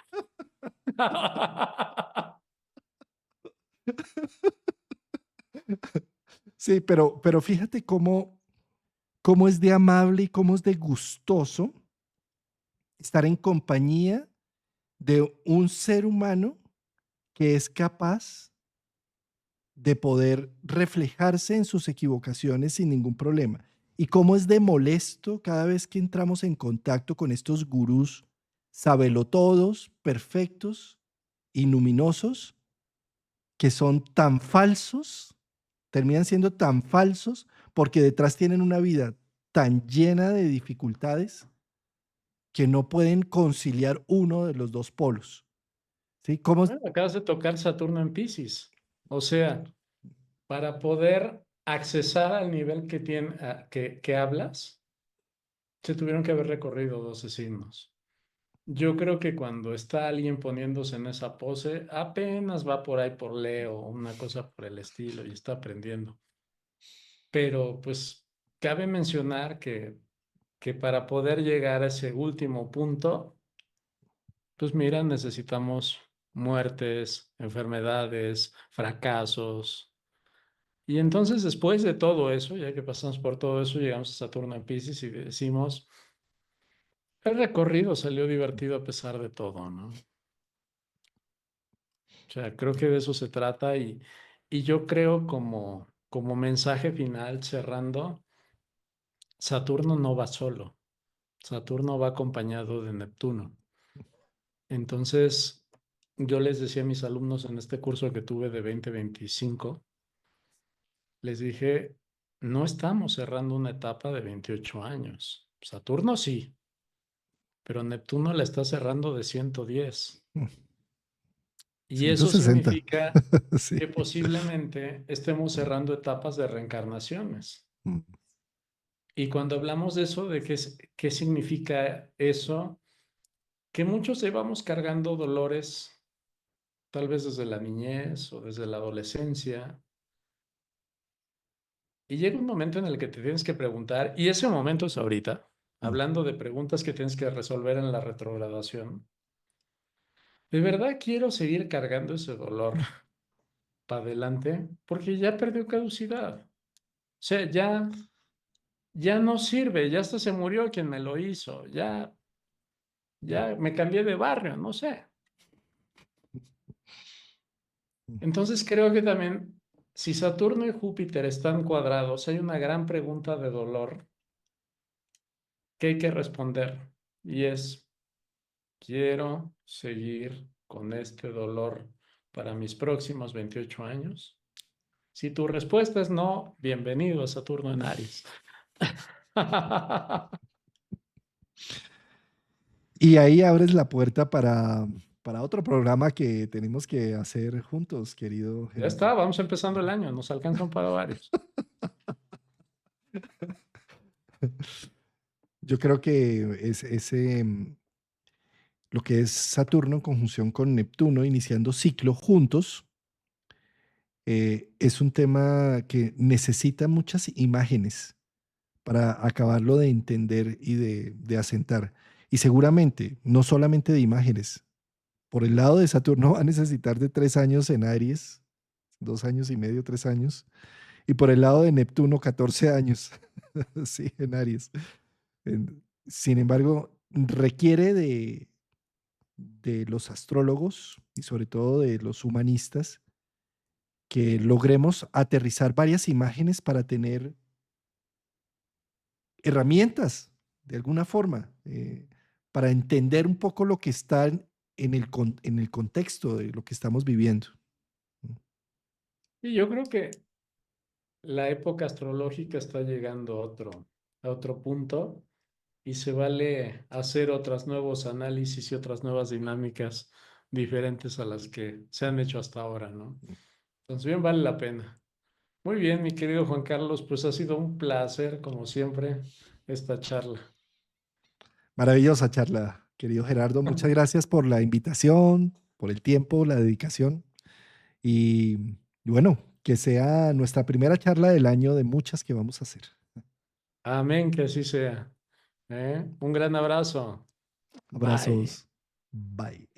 Sí, pero fíjate cómo es de amable y cómo es de gustoso estar en compañía de un ser humano que es capaz de poder reflejarse en sus equivocaciones sin ningún problema. Y cómo es de molesto cada vez que entramos en contacto con estos gurús sabelotodos, perfectos y luminosos, que son tan falsos, terminan siendo tan falsos porque detrás tienen una vida tan llena de dificultades que no pueden conciliar uno de los dos polos. ¿Sí? ¿Cómo? Bueno, acabas de tocar Saturno en Piscis. O sea, para poder accesar al nivel que, que hablas, se tuvieron que haber recorrido 12 signos. Yo creo que cuando está alguien poniéndose en esa pose, apenas va por ahí por Leo, una cosa por el estilo, y está aprendiendo. Pero pues cabe mencionar que para poder llegar a ese último punto, pues mira, necesitamos muertes, enfermedades, fracasos. Y entonces después de todo eso, ya que pasamos por todo eso, llegamos a Saturno en Piscis y decimos, el recorrido salió divertido a pesar de todo, ¿no? O sea, creo que de eso se trata y yo creo como mensaje final cerrando, Saturno no va solo, Saturno va acompañado de Neptuno. Entonces, yo les decía a mis alumnos en este curso que tuve de 2025, les dije, no estamos cerrando una etapa de 28 años. Saturno sí, pero Neptuno la está cerrando de 110. Y eso 160. significa Sí. que posiblemente estemos cerrando etapas de reencarnaciones. Mm. Y cuando hablamos de eso, de qué significa eso, que muchos llevamos cargando dolores, tal vez desde la niñez o desde la adolescencia, y llega un momento en el que te tienes que preguntar, y ese momento es ahorita, Mm. hablando de preguntas que tienes que resolver en la retrogradación. ¿De verdad quiero seguir cargando ese dolor para adelante? Porque ya perdió caducidad. O sea, ya no sirve, ya hasta se murió quien me lo hizo, ya me cambié de barrio, no sé. Entonces creo que también, si Saturno y Júpiter están cuadrados, hay una gran pregunta de dolor que hay que responder y es, ¿quiero seguir con este dolor para mis próximos 28 años? Si tu respuesta es no, bienvenido a Saturno en Aries. Y ahí abres la puerta para otro programa que tenemos que hacer juntos, querido Ya Gerardo. está, vamos empezando el año, nos alcanzan para varios. Yo creo que lo que es Saturno en conjunción con Neptuno, iniciando ciclo juntos, es un tema que necesita muchas imágenes para acabarlo de entender y de asentar. Y seguramente, no solamente de imágenes, por el lado de Saturno va a necesitar de 3 años en Aries, 2 años y medio, 3 años, y por el lado de Neptuno, 14 años, sí, en Aries. Sin embargo, requiere de los astrólogos y sobre todo de los humanistas que logremos aterrizar varias imágenes para tener herramientas, de alguna forma, para entender un poco lo que está en el contexto de lo que estamos viviendo. Y yo creo que la época astrológica está llegando a otro punto y se vale hacer otros nuevos análisis y otras nuevas dinámicas diferentes a las que se han hecho hasta ahora, ¿no? Entonces, bien, vale la pena. Muy bien, mi querido Juan Carlos, pues ha sido un placer, como siempre, esta charla. Maravillosa charla, querido Gerardo. Muchas gracias por la invitación, por el tiempo, la dedicación y, y bueno, que sea nuestra primera charla del año de muchas que vamos a hacer. Amén, que así sea. ¿Eh? Un gran abrazo. Bye. Abrazos. Bye.